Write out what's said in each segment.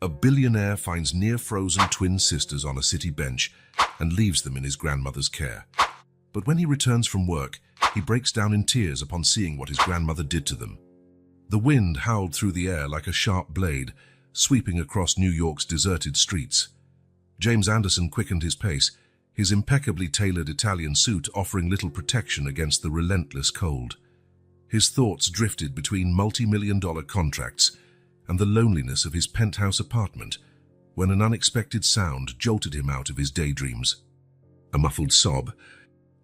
A billionaire finds near-frozen twin sisters on a city bench and leaves them in his grandmother's care. But when he returns from work, he breaks down in tears upon seeing what his grandmother did to them. The wind howled through the air like a sharp blade, sweeping across New York's deserted streets. James Anderson quickened his pace, his impeccably tailored Italian suit offering little protection against the relentless cold. His thoughts drifted between multi-million-dollar contracts and the loneliness of his penthouse apartment when an unexpected sound jolted him out of his daydreams. A muffled sob.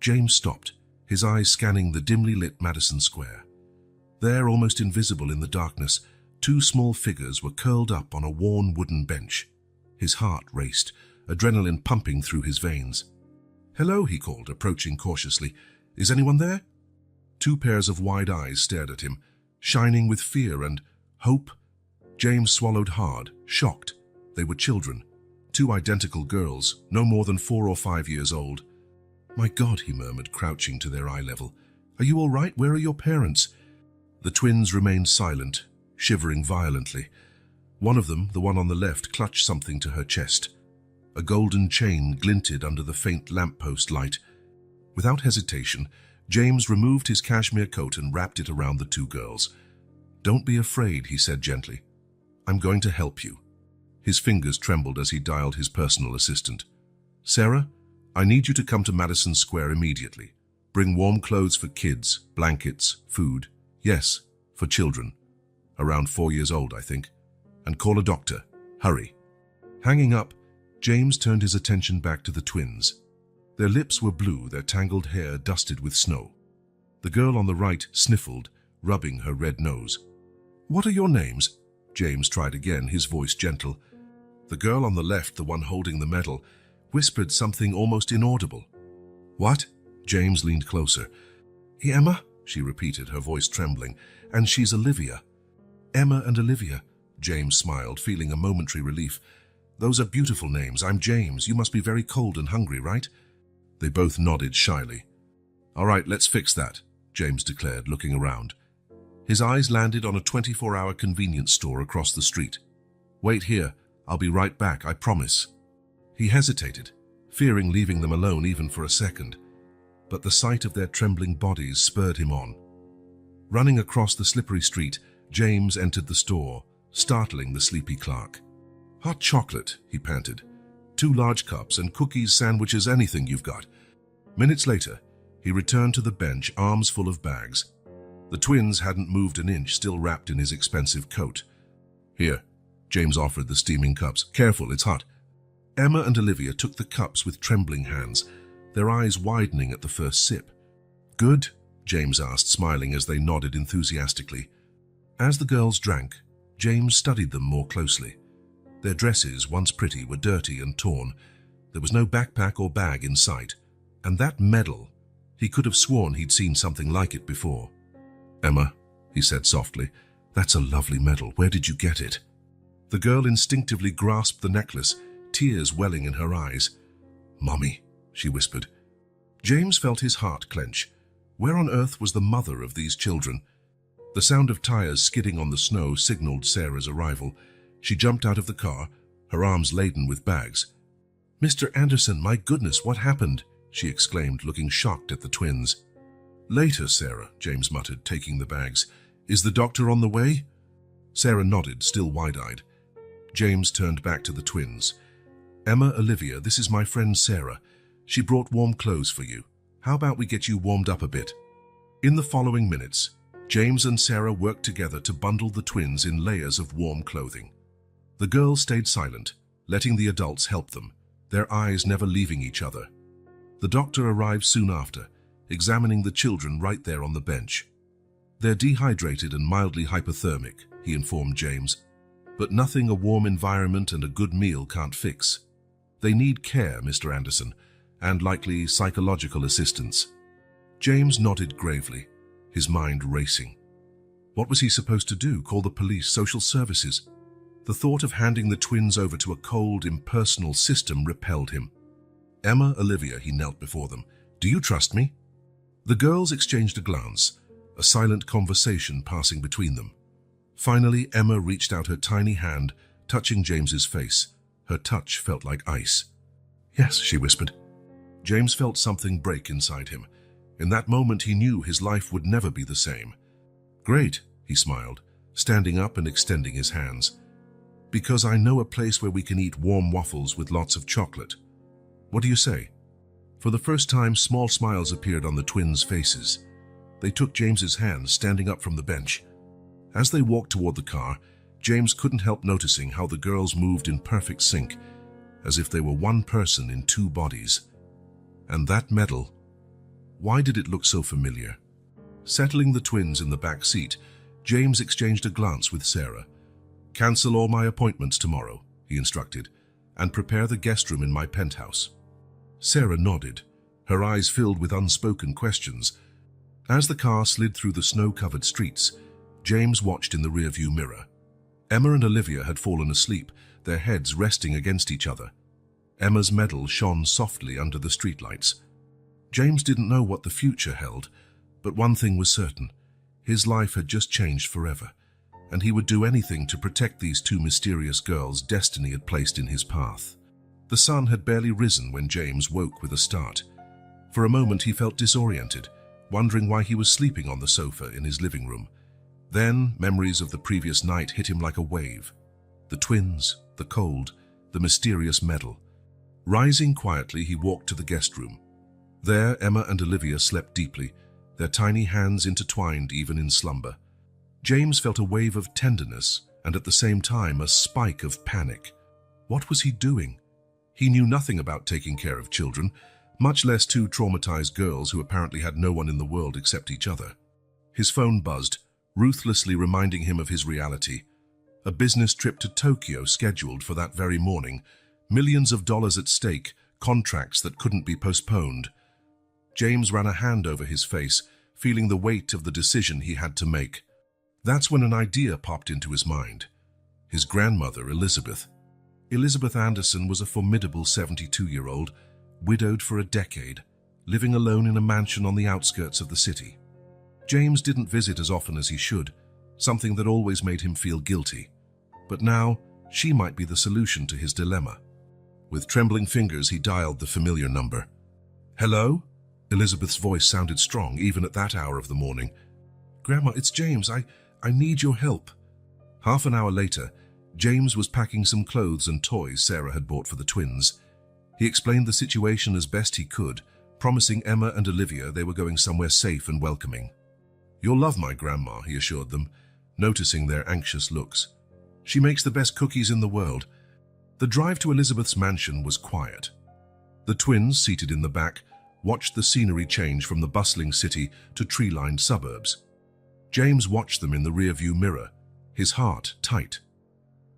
James stopped, his eyes scanning the dimly lit Madison Square. There, almost invisible in the darkness, two small figures were curled up on a worn wooden bench. His heart raced, adrenaline pumping through his veins. "Hello," he called, approaching cautiously. "Is anyone there?" Two pairs of wide eyes stared at him, shining with fear and hope. James swallowed hard, shocked. They were children, two identical girls, no more than 4 or 5 years old. "My God," he murmured, crouching to their eye level. "Are you all right? Where are your parents?" The twins remained silent, shivering violently. One of them, the one on the left, clutched something to her chest. A golden chain glinted under the faint lamppost light. Without hesitation, James removed his cashmere coat and wrapped it around the two girls. "Don't be afraid," he said gently. "I'm going to help you." His fingers trembled as he dialed his personal assistant. "Sarah, I need you to come to Madison Square immediately. Bring warm clothes for kids, blankets, food. Yes, for children. Around 4 years old, I think. And call a doctor. Hurry." Hanging up, James turned his attention back to the twins. Their lips were blue, their tangled hair dusted with snow. The girl on the right sniffled, rubbing her red nose. "What are your names?" James tried again, his voice gentle. The girl on the left, the one holding the medal, whispered something almost inaudible. "What?" James leaned closer. "Emma," she repeated, her voice trembling. "And she's Olivia." "Emma and Olivia," James smiled, feeling a momentary relief. "Those are beautiful names. I'm James. You must be very cold and hungry, right?" They both nodded shyly. "All right, let's fix that," James declared, looking around. His eyes landed on a 24-hour convenience store across the street. "Wait here. I'll be right back, I promise." He hesitated, fearing leaving them alone even for a second. But the sight of their trembling bodies spurred him on. Running across the slippery street, James entered the store, startling the sleepy clerk. "Hot chocolate," he panted. "2 large cups and cookies, sandwiches, anything you've got." Minutes later, he returned to the bench, arms full of bags. The twins hadn't moved an inch, still wrapped in his expensive coat. "Here," James offered the steaming cups. "Careful, it's hot." Emma and Olivia took the cups with trembling hands, their eyes widening at the first sip. "Good?" James asked, smiling as they nodded enthusiastically. As the girls drank, James studied them more closely. Their dresses, once pretty, were dirty and torn. There was no backpack or bag in sight. And that medal, he could have sworn he'd seen something like it before. "Emma," he said softly, "that's a lovely medal. Where did you get it?" The girl instinctively grasped the necklace, tears welling in her eyes. "Mommy," she whispered. James felt his heart clench. Where on earth was the mother of these children? The sound of tires skidding on the snow signaled Sarah's arrival. She jumped out of the car, her arms laden with bags. "Mr. Anderson, my goodness, what happened?" she exclaimed, looking shocked at the twins. "Later, Sarah," James muttered, taking the bags. "Is the doctor on the way?" Sarah nodded, still wide-eyed. James turned back to the twins. "Emma, Olivia, this is my friend Sarah. She brought warm clothes for you. How about we get you warmed up a bit?" In the following minutes, James and Sarah worked together to bundle the twins in layers of warm clothing. The girls stayed silent, letting the adults help them, their eyes never leaving each other. The doctor arrived soon after, examining the children right there on the bench. "They're dehydrated and mildly hypothermic," he informed James. "But nothing a warm environment and a good meal can't fix. They need care, Mr. Anderson, and likely psychological assistance." James nodded gravely, his mind racing. What was he supposed to do? Call the police, social services? The thought of handing the twins over to a cold, impersonal system repelled him. "Emma, Olivia," he knelt before them. "Do you trust me?" The girls exchanged a glance, a silent conversation passing between them. Finally, Emma reached out her tiny hand, touching James's face. Her touch felt like ice. "Yes," she whispered. James felt something break inside him. In that moment he knew his life would never be the same. "Great," he smiled, standing up and extending his hands. "Because I know a place where we can eat warm waffles with lots of chocolate. What do you say?" For the first time, small smiles appeared on the twins' faces. They took James's hand, standing up from the bench. As they walked toward the car, James couldn't help noticing how the girls moved in perfect sync, as if they were one person in two bodies. And that medal, why did it look so familiar? Settling the twins in the back seat, James exchanged a glance with Sarah. "Cancel all my appointments tomorrow," he instructed, "and prepare the guest room in my penthouse." Sarah nodded, her eyes filled with unspoken questions. As the car slid through the snow-covered streets, James watched in the rearview mirror. Emma and Olivia had fallen asleep, their heads resting against each other. Emma's medal shone softly under the streetlights. James didn't know what the future held, but one thing was certain. His life had just changed forever, and he would do anything to protect these two mysterious girls destiny had placed in his path. The sun had barely risen when James woke with a start. For a moment he felt disoriented, wondering why he was sleeping on the sofa in his living room. Then memories of the previous night hit him like a wave. The twins, the cold, the mysterious medal. Rising quietly, he walked to the guest room. There, Emma and Olivia slept deeply, their tiny hands intertwined even in slumber. James felt a wave of tenderness and at the same time a spike of panic. What was he doing? He knew nothing about taking care of children, much less two traumatized girls who apparently had no one in the world except each other. His phone buzzed, ruthlessly reminding him of his reality. A business trip to Tokyo scheduled for that very morning, millions of dollars at stake, contracts that couldn't be postponed. James ran a hand over his face, feeling the weight of the decision he had to make. That's when an idea popped into his mind. His grandmother, Elizabeth. Elizabeth Anderson was a formidable 72-year-old, widowed for a decade, living alone in a mansion on the outskirts of the city. James didn't visit as often as he should, something that always made him feel guilty. But now, she might be the solution to his dilemma. With trembling fingers, he dialed the familiar number. "Hello?" Elizabeth's voice sounded strong, even at that hour of the morning. "Grandma, it's James. I need your help." Half an hour later, James was packing some clothes and toys Sarah had bought for the twins. He explained the situation as best he could, promising Emma and Olivia they were going somewhere safe and welcoming. "You'll love my grandma," he assured them, noticing their anxious looks. "She makes the best cookies in the world." The drive to Elizabeth's mansion was quiet. The twins, seated in the back, watched the scenery change from the bustling city to tree-lined suburbs. James watched them in the rearview mirror, his heart tight.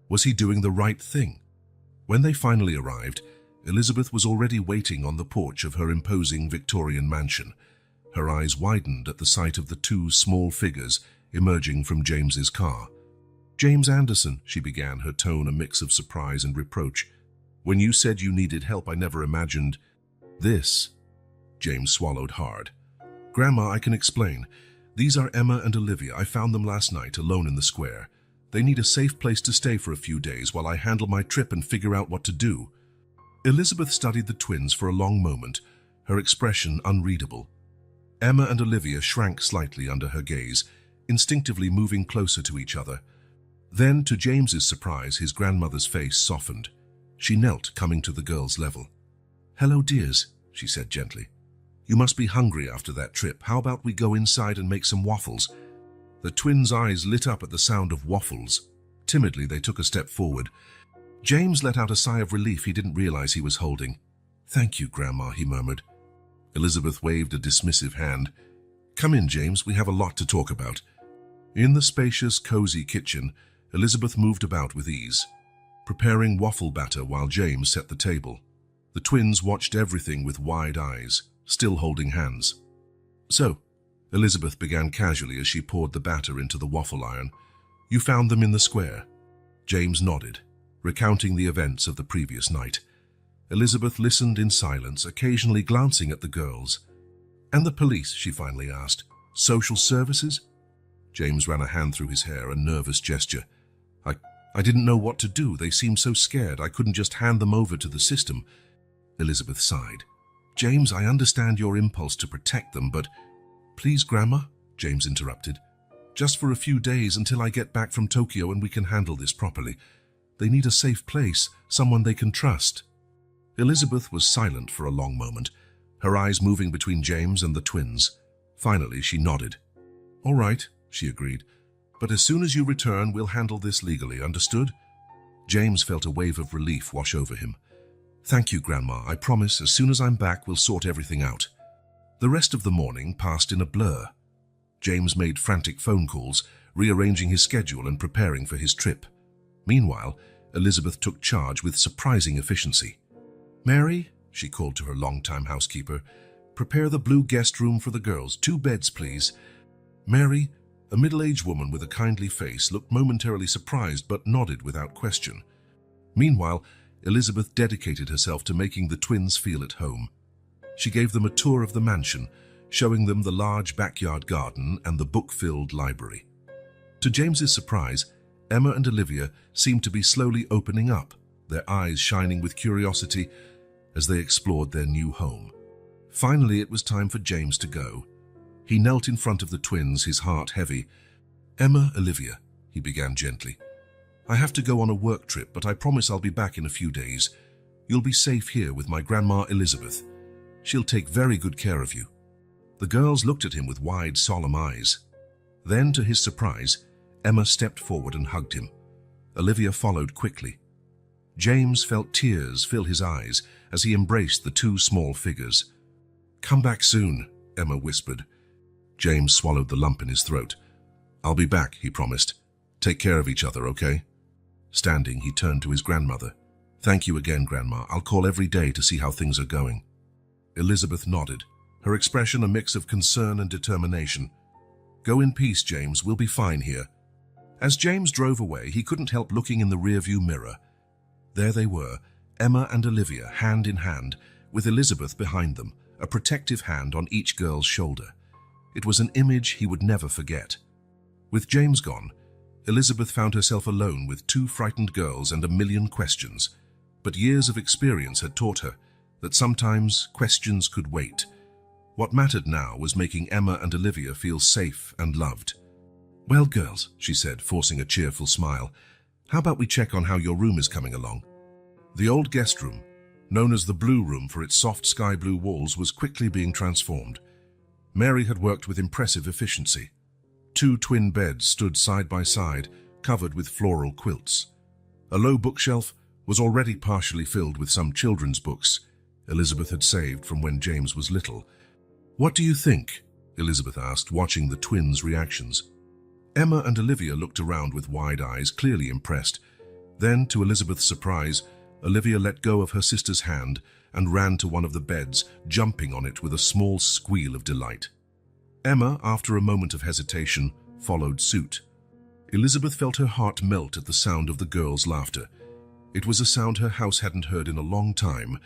Was he doing the right thing? When they finally arrived, Elizabeth was already waiting on the porch of her imposing Victorian mansion. Her eyes widened at the sight of the two small figures emerging from James's car. "James Anderson," she began, her tone a mix of surprise and reproach. "When you said you needed help, I never imagined this." James swallowed hard. "Grandma, I can explain. These are Emma and Olivia. I found them last night, alone in the square. They need a safe place to stay for a few days while I handle my trip and figure out what to do." Elizabeth studied the twins for a long moment, her expression unreadable. Emma and Olivia shrank slightly under her gaze, instinctively moving closer to each other. Then, to James's surprise, his grandmother's face softened. She knelt, coming to the girls' level. "Hello, dears," she said gently. "You must be hungry after that trip. How about we go inside and make some waffles?" The twins' eyes lit up at the sound of waffles. Timidly, they took a step forward. James let out a sigh of relief he didn't realize he was holding. "Thank you, Grandma," he murmured. Elizabeth waved a dismissive hand. "Come in, James. We have a lot to talk about." In the spacious, cozy kitchen, Elizabeth moved about with ease, preparing waffle batter while James set the table. The twins watched everything with wide eyes, still holding hands. "So," Elizabeth began casually as she poured the batter into the waffle iron, "you found them in the square?" James nodded, recounting the events of the previous night. Elizabeth listened in silence, occasionally glancing at the girls. "And the police?" she finally asked. "Social services?" James ran a hand through his hair, a nervous gesture. I didn't know what to do. They seemed so scared. I couldn't just hand them over to the system. Elizabeth sighed. James, I understand your impulse to protect them, but... Please, Grandma, James interrupted. Just for a few days until I get back from Tokyo and we can handle this properly. They need a safe place, someone they can trust. Elizabeth was silent for a long moment, her eyes moving between James and the twins. Finally, she nodded. All right, she agreed. But as soon as you return, we'll handle this legally, understood? James felt a wave of relief wash over him. Thank you, Grandma. I promise as soon as I'm back, we'll sort everything out. The rest of the morning passed in a blur. James made frantic phone calls, rearranging his schedule and preparing for his trip. Meanwhile, Elizabeth took charge with surprising efficiency. Mary, she called to her longtime housekeeper, prepare the blue guest room for the girls. 2 beds, please. Mary, a middle-aged woman with a kindly face, looked momentarily surprised but nodded without question. Meanwhile, Elizabeth dedicated herself to making the twins feel at home. She gave them a tour of the mansion, showing them the large backyard garden and the book-filled library. To James's surprise, Emma and Olivia seemed to be slowly opening up, their eyes shining with curiosity as they explored their new home. Finally, it was time for James to go. He knelt in front of the twins, his heart heavy. Emma, Olivia, he began gently. I have to go on a work trip, but I promise I'll be back in a few days. You'll be safe here with my Grandma Elizabeth. She'll take very good care of you. The girls looked at him with wide, solemn eyes. Then, to his surprise, Emma stepped forward and hugged him. Olivia followed quickly. James felt tears fill his eyes as he embraced the 2 small figures. Come back soon, Emma whispered. James swallowed the lump in his throat. I'll be back, he promised. Take care of each other, okay? Standing, he turned to his grandmother. Thank you again, Grandma. I'll call every day to see how things are going. Elizabeth nodded, her expression a mix of concern and determination. Go in peace, James. We'll be fine here. As James drove away, he couldn't help looking in the rearview mirror. There they were, Emma and Olivia, hand in hand, with Elizabeth behind them, a protective hand on each girl's shoulder. It was an image he would never forget. With James gone, Elizabeth found herself alone with 2 frightened girls and a million questions. But years of experience had taught her that sometimes questions could wait. What mattered now was making Emma and Olivia feel safe and loved. Well, girls, she said, forcing a cheerful smile, how about we check on how your room is coming along? The old guest room, known as the Blue Room for its soft sky blue walls, was quickly being transformed. Mary had worked with impressive efficiency. 2 twin beds stood side by side, covered with floral quilts. A low bookshelf was already partially filled with some children's books Elizabeth had saved from when James was little. What do you think? Elizabeth asked, watching the twins' reactions. Emma and Olivia looked around with wide eyes, clearly impressed. Then, to Elizabeth's surprise, Olivia let go of her sister's hand and ran to one of the beds, jumping on it with a small squeal of delight. Emma, after a moment of hesitation, followed suit. Elizabeth felt her heart melt at the sound of the girls' laughter. It was a sound her house hadn't heard in a long time.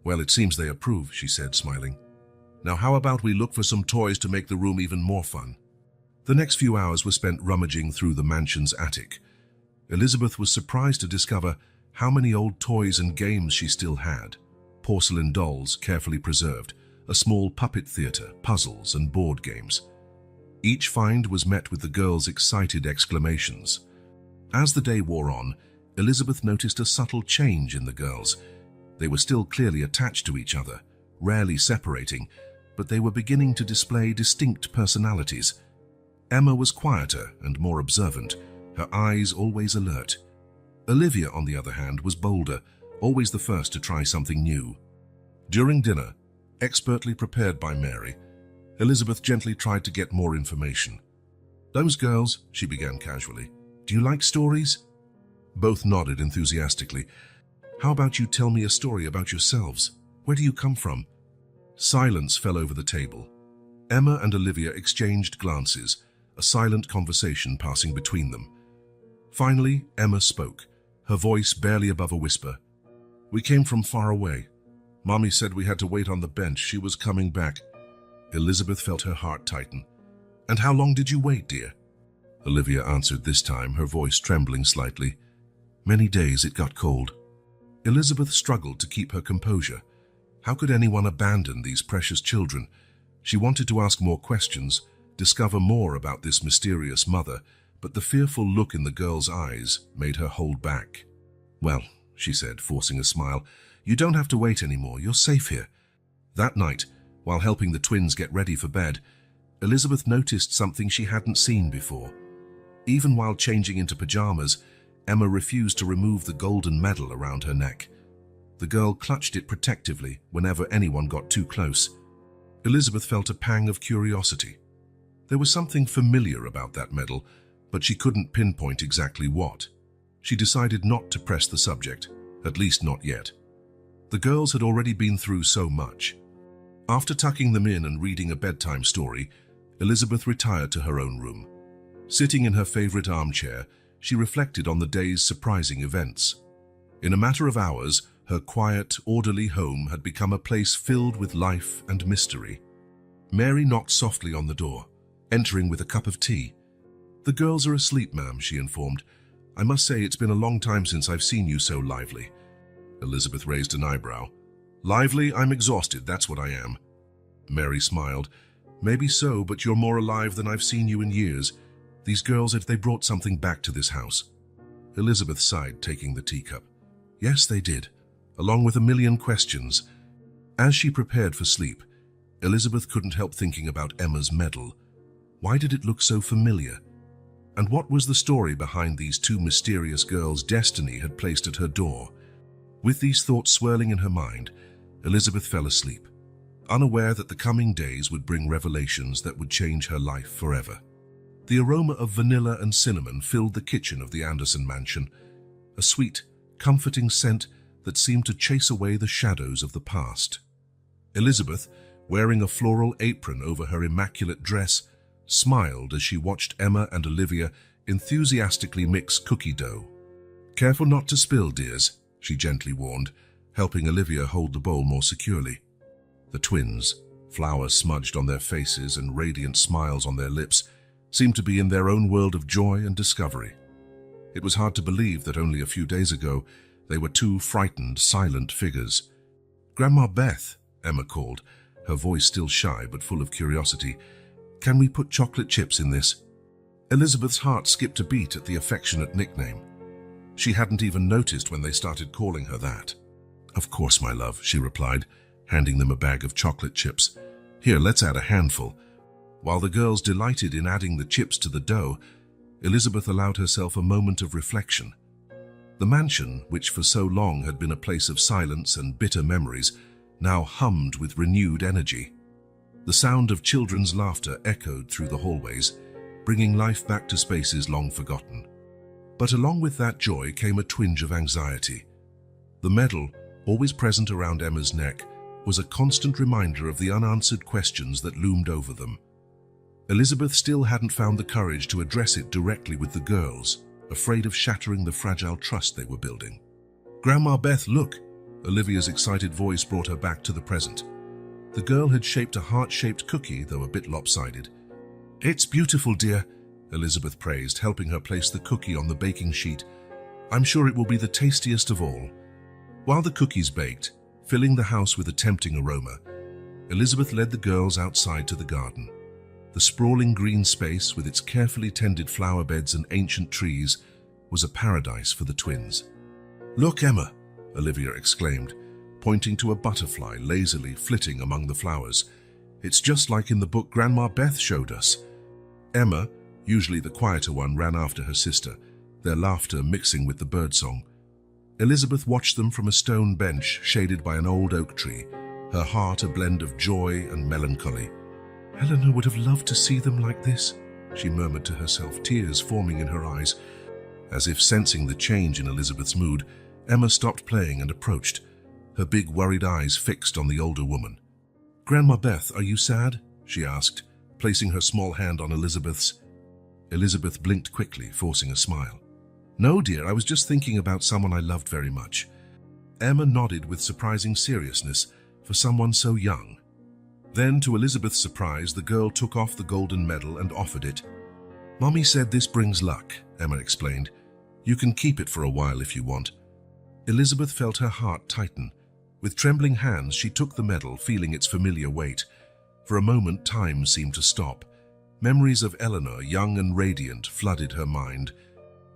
Well, it seems they approve, she said, smiling. Now how about we look for some toys to make the room even more fun? The next few hours were spent rummaging through the mansion's attic. Elizabeth was surprised to discover how many old toys and games she still had. Porcelain dolls, carefully preserved, a small puppet theater, puzzles and board games. Each find was met with the girls' excited exclamations. As the day wore on, Elizabeth noticed a subtle change in the girls. They were still clearly attached to each other, rarely separating, but they were beginning to display distinct personalities. Emma was quieter and more observant, her eyes always alert. Olivia, on the other hand, was bolder, always the first to try something new. During dinner, expertly prepared by Mary, Elizabeth gently tried to get more information. Those girls, she began casually, do you like stories? Both nodded enthusiastically. How about you tell me a story about yourselves? Where do you come from? Silence fell over the table. Emma and Olivia exchanged glances, a silent conversation passing between them. Finally, Emma spoke, her voice barely above a whisper. We came from far away. Mommy said we had to wait on the bench. She was coming back. Elizabeth felt her heart tighten. And how long did you wait, dear? Olivia answered this time, her voice trembling slightly. Many days it got cold. Elizabeth struggled to keep her composure. How could anyone abandon these precious children? She wanted to ask more questions, discover more about this mysterious mother, but the fearful look in the girl's eyes made her hold back. "Well," she said, forcing a smile, "you don't have to wait anymore. You're safe here." That night, while helping the twins get ready for bed, Elizabeth noticed something she hadn't seen before. Even while changing into pajamas, Emma refused to remove the golden medal around her neck. The girl clutched it protectively whenever anyone got too close. Elizabeth felt a pang of curiosity. There was something familiar about that medal, but she couldn't pinpoint exactly what. She decided not to press the subject, at least not yet. The girls had already been through so much. After tucking them in and reading a bedtime story, Elizabeth retired to her own room. Sitting in her favorite armchair, she reflected on the day's surprising events. In a matter of hours, her quiet, orderly home had become a place filled with life and mystery. Mary knocked softly on the door, entering with a cup of tea. "The girls are asleep, ma'am," she informed. "I must say it's been a long time since I've seen you so lively." Elizabeth raised an eyebrow. "Lively? I'm exhausted, that's what I am." Mary smiled. "Maybe so, but you're more alive than I've seen you in years. These girls, they brought something back to this house." Elizabeth sighed, taking the teacup. "Yes, they did, along with a million questions." As she prepared for sleep, Elizabeth couldn't help thinking about Emma's medal. Why did it look so familiar? And what was the story behind these two mysterious girls destiny had placed at her door? With these thoughts swirling in her mind, Elizabeth fell asleep, unaware that the coming days would bring revelations that would change her life forever. The aroma of vanilla and cinnamon filled the kitchen of the Anderson mansion, a sweet, comforting scent that seemed to chase away the shadows of the past. Elizabeth, wearing a floral apron over her immaculate dress, smiled as she watched Emma and Olivia enthusiastically mix cookie dough. "Careful not to spill, dears," she gently warned, helping Olivia hold the bowl more securely. The twins, flowers smudged on their faces and radiant smiles on their lips, seemed to be in their own world of joy and discovery. It was hard to believe that only a few days ago they were two frightened, silent figures. "Grandma Beth," Emma called, her voice still shy but full of curiosity, "can we put chocolate chips in this?" Elizabeth's heart skipped a beat at the affectionate nickname. She hadn't even noticed when they started calling her that. "Of course, my love," she replied, handing them a bag of chocolate chips. "Here, let's add a handful." While the girls delighted in adding the chips to the dough, Elizabeth allowed herself a moment of reflection. The mansion, which for so long had been a place of silence and bitter memories, now hummed with renewed energy. The sound of children's laughter echoed through the hallways, bringing life back to spaces long forgotten. But along with that joy came a twinge of anxiety. The medal, always present around Emma's neck, was a constant reminder of the unanswered questions that loomed over them. Elizabeth still hadn't found the courage to address it directly with the girls, afraid of shattering the fragile trust they were building. "Grandma Beth, look!" Olivia's excited voice brought her back to the present. The girl had shaped a heart-shaped cookie, though a bit lopsided. "It's beautiful, dear," Elizabeth praised, helping her place the cookie on the baking sheet. "I'm sure it will be the tastiest of all." While the cookies baked, filling the house with a tempting aroma, Elizabeth led the girls outside to the garden. The sprawling green space, with its carefully tended flower beds and ancient trees, was a paradise for the twins. "Look, Emma," Olivia exclaimed, pointing to a butterfly lazily flitting among the flowers. "It's just like in the book Grandma Beth showed us." Emma, usually the quieter one, ran after her sister, their laughter mixing with the birdsong. Elizabeth watched them from a stone bench shaded by an old oak tree, her heart a blend of joy and melancholy. "Eleanor would have loved to see them like this," she murmured to herself, tears forming in her eyes. As if sensing the change in Elizabeth's mood, Emma stopped playing and approached, her big worried eyes fixed on the older woman. "Grandma Beth, are you sad?" she asked, placing her small hand on Elizabeth's. Elizabeth blinked quickly, forcing a smile. "No, dear, I was just thinking about someone I loved very much." Emma nodded with surprising seriousness for someone so young. Then, to Elizabeth's surprise, the girl took off the golden medal and offered it. "Mommy said this brings luck," Emma explained. You can keep it for a while if you want." Elizabeth felt her heart tighten. With trembling hands, she took the medal, feeling its familiar weight. For a moment, time seemed to stop. Memories of Eleanor, young and radiant, flooded her mind.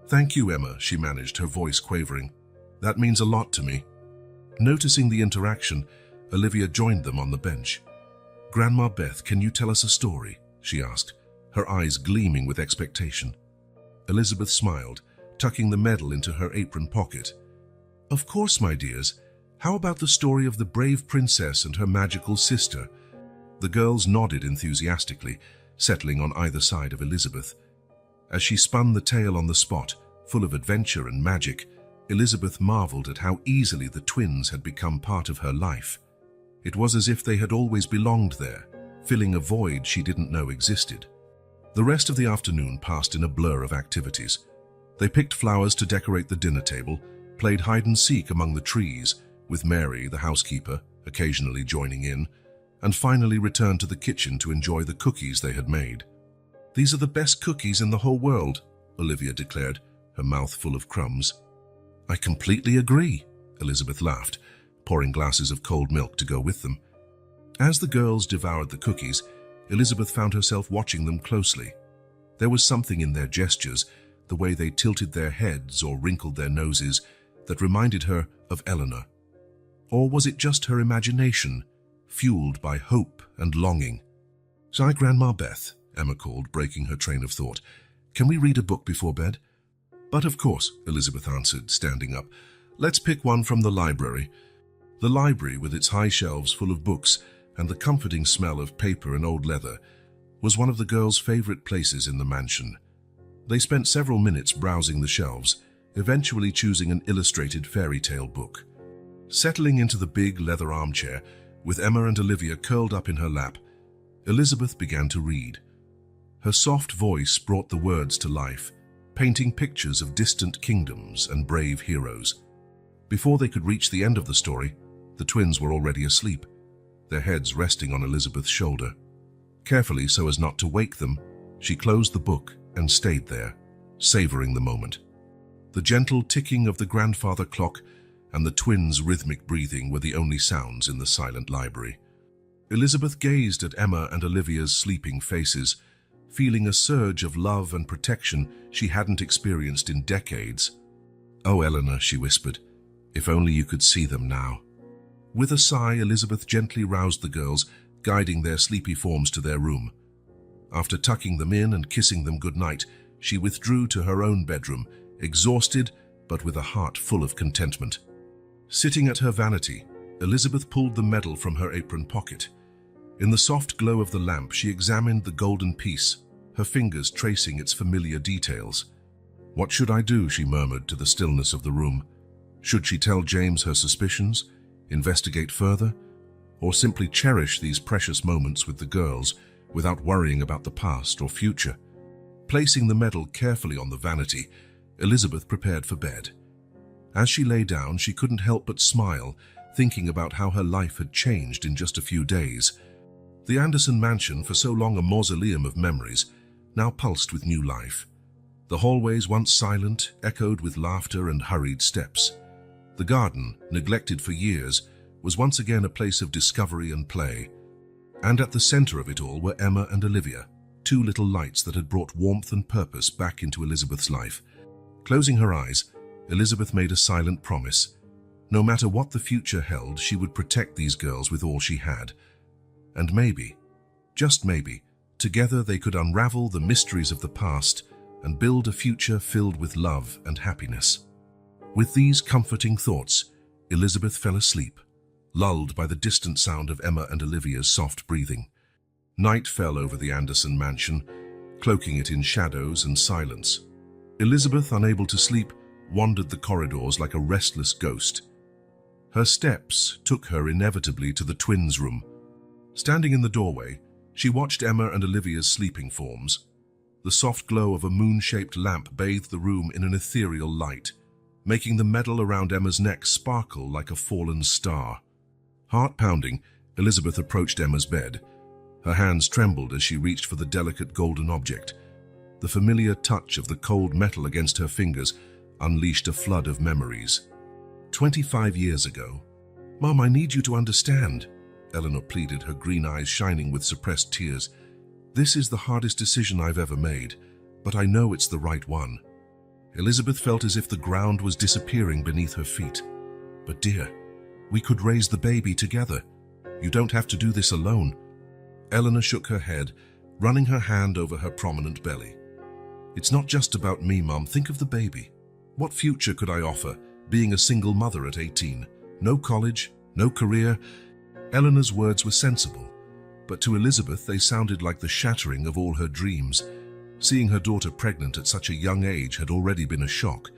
"Thank you, Emma," she managed, her voice quavering. "That means a lot to me." Noticing the interaction, Olivia joined them on the bench. "Grandma Beth, can you tell us a story?" she asked, her eyes gleaming with expectation. Elizabeth smiled, tucking the medal into her apron pocket. "Of course, my dears. How about the story of the brave princess and her magical sister?" The girls nodded enthusiastically, settling on either side of Elizabeth. As she spun the tale on the spot, full of adventure and magic, Elizabeth marveled at how easily the twins had become part of her life. It was as if they had always belonged there, filling a void she didn't know existed. The rest of the afternoon passed in a blur of activities. They picked flowers to decorate the dinner table, played hide-and-seek among the trees, with Mary, the housekeeper, occasionally joining in, and finally returned to the kitchen to enjoy the cookies they had made. "These are the best cookies in the whole world," Olivia declared, her mouth full of crumbs. "I completely agree," Elizabeth laughed, pouring glasses of cold milk to go with them. As the girls devoured the cookies, Elizabeth found herself watching them closely. There was something in their gestures, the way they tilted their heads or wrinkled their noses, that reminded her of Eleanor. Or was it just her imagination, fueled by hope and longing? "Hi, Grandma Beth," Emma called, breaking her train of thought. "Can we read a book before bed?" "But of course," Elizabeth answered, standing up. "Let's pick one from the library." The library, with its high shelves full of books and the comforting smell of paper and old leather, was one of the girls' favorite places in the mansion. They spent several minutes browsing the shelves, eventually choosing an illustrated fairy tale book. Settling into the big leather armchair, with Emma and Olivia curled up in her lap, Elizabeth began to read. Her soft voice brought the words to life, painting pictures of distant kingdoms and brave heroes. Before they could reach the end of the story, the twins were already asleep, their heads resting on Elizabeth's shoulder. Carefully, so as not to wake them, she closed the book and stayed there, savoring the moment. The gentle ticking of the grandfather clock and the twins' rhythmic breathing were the only sounds in the silent library. Elizabeth gazed at Emma and Olivia's sleeping faces, feeling a surge of love and protection she hadn't experienced in decades. "Oh, Eleanor," she whispered, "if only you could see them now." With a sigh, Elizabeth gently roused the girls, guiding their sleepy forms to their room. After tucking them in and kissing them goodnight, she withdrew to her own bedroom, exhausted but with a heart full of contentment. Sitting at her vanity, Elizabeth pulled the medal from her apron pocket. In the soft glow of the lamp, she examined the golden piece, her fingers tracing its familiar details. "What should I do?" she murmured to the stillness of the room. Should she tell James her suspicions, investigate further, or simply cherish these precious moments with the girls without worrying about the past or future? Placing the medal carefully on the vanity, Elizabeth prepared for bed. As she lay down, she couldn't help but smile, thinking about how her life had changed in just a few days. The Anderson mansion, for so long a mausoleum of memories, now pulsed with new life. The hallways, once silent, echoed with laughter and hurried steps. The garden, neglected for years, was once again a place of discovery and play. And at the center of it all were Emma and Olivia, two little lights that had brought warmth and purpose back into Elizabeth's life. Closing her eyes, Elizabeth made a silent promise. No matter what the future held, she would protect these girls with all she had. And maybe, just maybe, together they could unravel the mysteries of the past and build a future filled with love and happiness. With these comforting thoughts, Elizabeth fell asleep, lulled by the distant sound of Emma and Olivia's soft breathing. Night fell over the Anderson mansion, cloaking it in shadows and silence. Elizabeth, unable to sleep, wandered the corridors like a restless ghost. Her steps took her inevitably to the twins' room. Standing in the doorway, she watched Emma and Olivia's sleeping forms. The soft glow of a moon-shaped lamp bathed the room in an ethereal light, making the medal around Emma's neck sparkle like a fallen star. Heart-pounding, Elizabeth approached Emma's bed. Her hands trembled as she reached for the delicate golden object. The familiar touch of the cold metal against her fingers unleashed a flood of memories. 25 years ago. "Mom, I need you to understand," Eleanor pleaded, her green eyes shining with suppressed tears. "This is the hardest decision I've ever made, but I know it's the right one." Elizabeth felt as if the ground was disappearing beneath her feet. "But dear, we could raise the baby together. You don't have to do this alone." Eleanor shook her head, running her hand over her prominent belly. "It's not just about me, Mom. Think of the baby. What future could I offer, being a single mother at 18? No college, no career." Eleanor's words were sensible, but to Elizabeth they sounded like the shattering of all her dreams. Seeing her daughter pregnant at such a young age had already been a shock,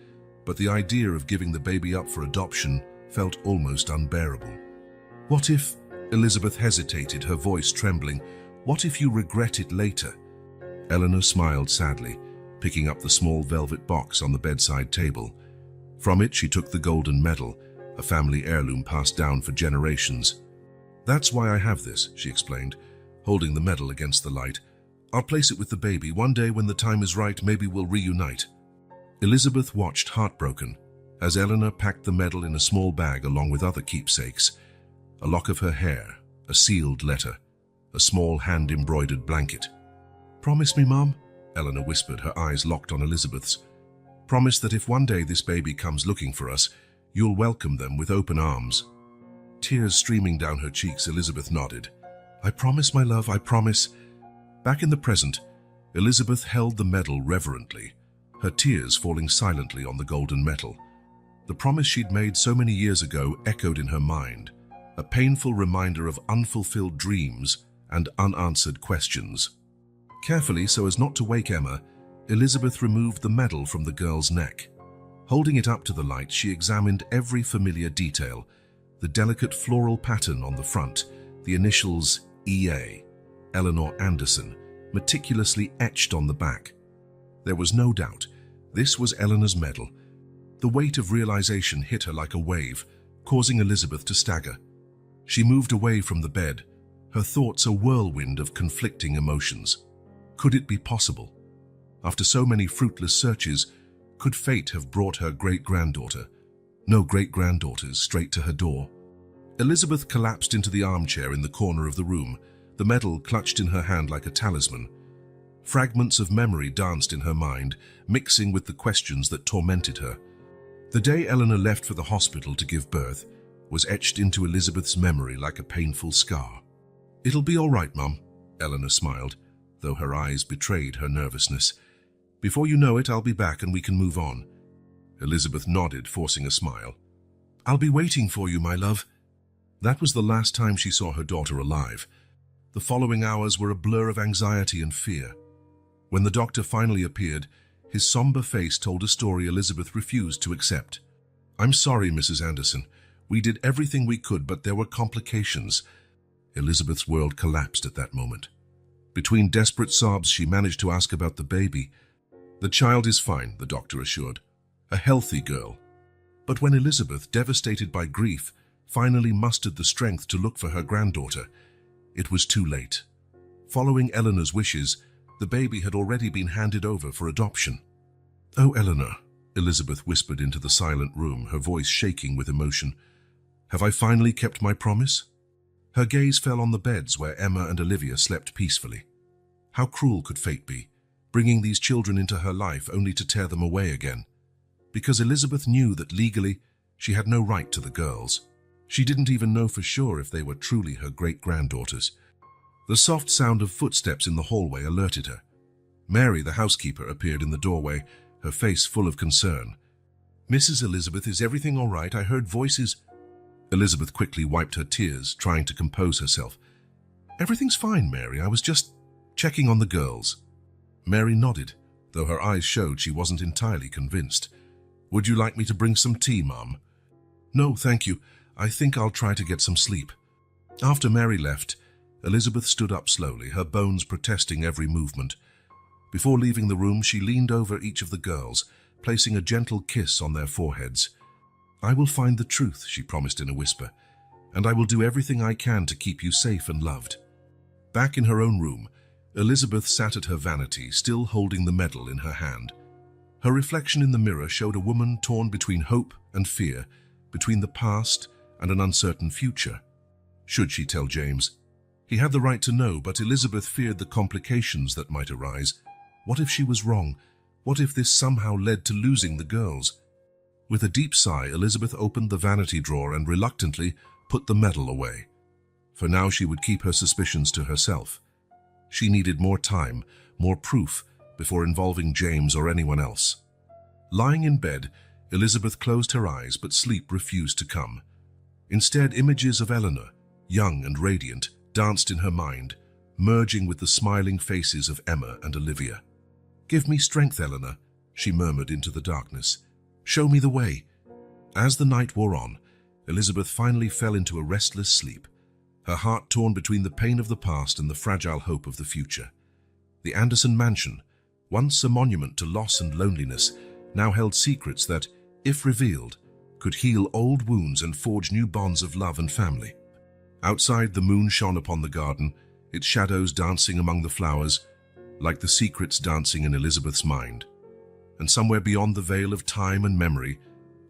but the idea of giving the baby up for adoption felt almost unbearable. "What if," Elizabeth hesitated, her voice trembling, "what if you regret it later?" Eleanor smiled sadly, picking up the small velvet box on the bedside table. From it she took the golden medal, a family heirloom passed down for generations. "That's why I have this," she explained, holding the medal against the light. "I'll place it with the baby. One day when the time is right, maybe we'll reunite." Elizabeth watched heartbroken as Eleanor packed the medal in a small bag along with other keepsakes. A lock of her hair, a sealed letter, a small hand-embroidered blanket. "Promise me, Mom," Eleanor whispered, her eyes locked on Elizabeth's. "Promise that if one day this baby comes looking for us, you'll welcome them with open arms." Tears streaming down her cheeks, Elizabeth nodded. "I promise, my love, I promise." Back in the present, Elizabeth held the medal reverently, her tears falling silently on the golden metal. The promise she'd made so many years ago echoed in her mind, a painful reminder of unfulfilled dreams and unanswered questions. Carefully, so as not to wake Emma, Elizabeth removed the medal from the girl's neck. Holding it up to the light, she examined every familiar detail, the delicate floral pattern on the front, the initials EA, Eleanor Anderson, meticulously etched on the back. There was no doubt, this was Eleanor's medal. The weight of realization hit her like a wave, causing Elizabeth to stagger. She moved away from the bed, her thoughts a whirlwind of conflicting emotions. Could it be possible? After so many fruitless searches, could fate have brought her great-granddaughter, no great-granddaughters, straight to her door? Elizabeth collapsed into the armchair in the corner of the room, the medal clutched in her hand like a talisman. Fragments of memory danced in her mind, mixing with the questions that tormented her. The day Eleanor left for the hospital to give birth was etched into Elizabeth's memory like a painful scar. "It'll be all right, Mum," Eleanor smiled, though her eyes betrayed her nervousness. "Before you know it, I'll be back and we can move on." Elizabeth nodded, forcing a smile. "I'll be waiting for you, my love." That was the last time she saw her daughter alive. The following hours were a blur of anxiety and fear. When the doctor finally appeared, his somber face told a story Elizabeth refused to accept. "I'm sorry, Mrs. Anderson. We did everything we could, but there were complications." Elizabeth's world collapsed at that moment. Between desperate sobs, she managed to ask about the baby. "The child is fine," the doctor assured. "A healthy girl." But when Elizabeth, devastated by grief, finally mustered the strength to look for her granddaughter, it was too late. Following Eleanor's wishes, the baby had already been handed over for adoption. "Oh, Eleanor," Elizabeth whispered into the silent room, her voice shaking with emotion. "Have I finally kept my promise?" Her gaze fell on the beds where Emma and Olivia slept peacefully. How cruel could fate be, bringing these children into her life only to tear them away again? Because Elizabeth knew that legally she had no right to the girls. She didn't even know for sure if they were truly her great-granddaughters. The soft sound of footsteps in the hallway alerted her. Mary, the housekeeper, appeared in the doorway, her face full of concern. "Mrs. Elizabeth, is everything all right? I heard voices." Elizabeth quickly wiped her tears, trying to compose herself. "Everything's fine, Mary. I was just checking on the girls." Mary nodded, though her eyes showed she wasn't entirely convinced. "Would you like me to bring some tea, Mum?" "No, thank you. I think I'll try to get some sleep." After Mary left, Elizabeth stood up slowly, her bones protesting every movement. Before leaving the room, she leaned over each of the girls, placing a gentle kiss on their foreheads. "I will find the truth," she promised in a whisper, "and I will do everything I can to keep you safe and loved." Back in her own room, Elizabeth sat at her vanity, still holding the medal in her hand. Her reflection in the mirror showed a woman torn between hope and fear, between the past and an uncertain future. Should she tell James? He had the right to know, but Elizabeth feared the complications that might arise. What if she was wrong? What if this somehow led to losing the girls? With a deep sigh, Elizabeth opened the vanity drawer and reluctantly put the medal away. For now she would keep her suspicions to herself. She needed more time, more proof, before involving James or anyone else. Lying in bed, Elizabeth closed her eyes, but sleep refused to come. Instead, images of Eleanor, young and radiant, danced in her mind, merging with the smiling faces of Emma and Olivia. "Give me strength, Eleanor," she murmured into the darkness. "Show me the way." As the night wore on, Elizabeth finally fell into a restless sleep, her heart torn between the pain of the past and the fragile hope of the future. The Anderson mansion, once a monument to loss and loneliness, now held secrets that, if revealed, could heal old wounds and forge new bonds of love and family. Outside, the moon shone upon the garden, its shadows dancing among the flowers, like the secrets dancing in Elizabeth's mind. And somewhere beyond the veil of time and memory,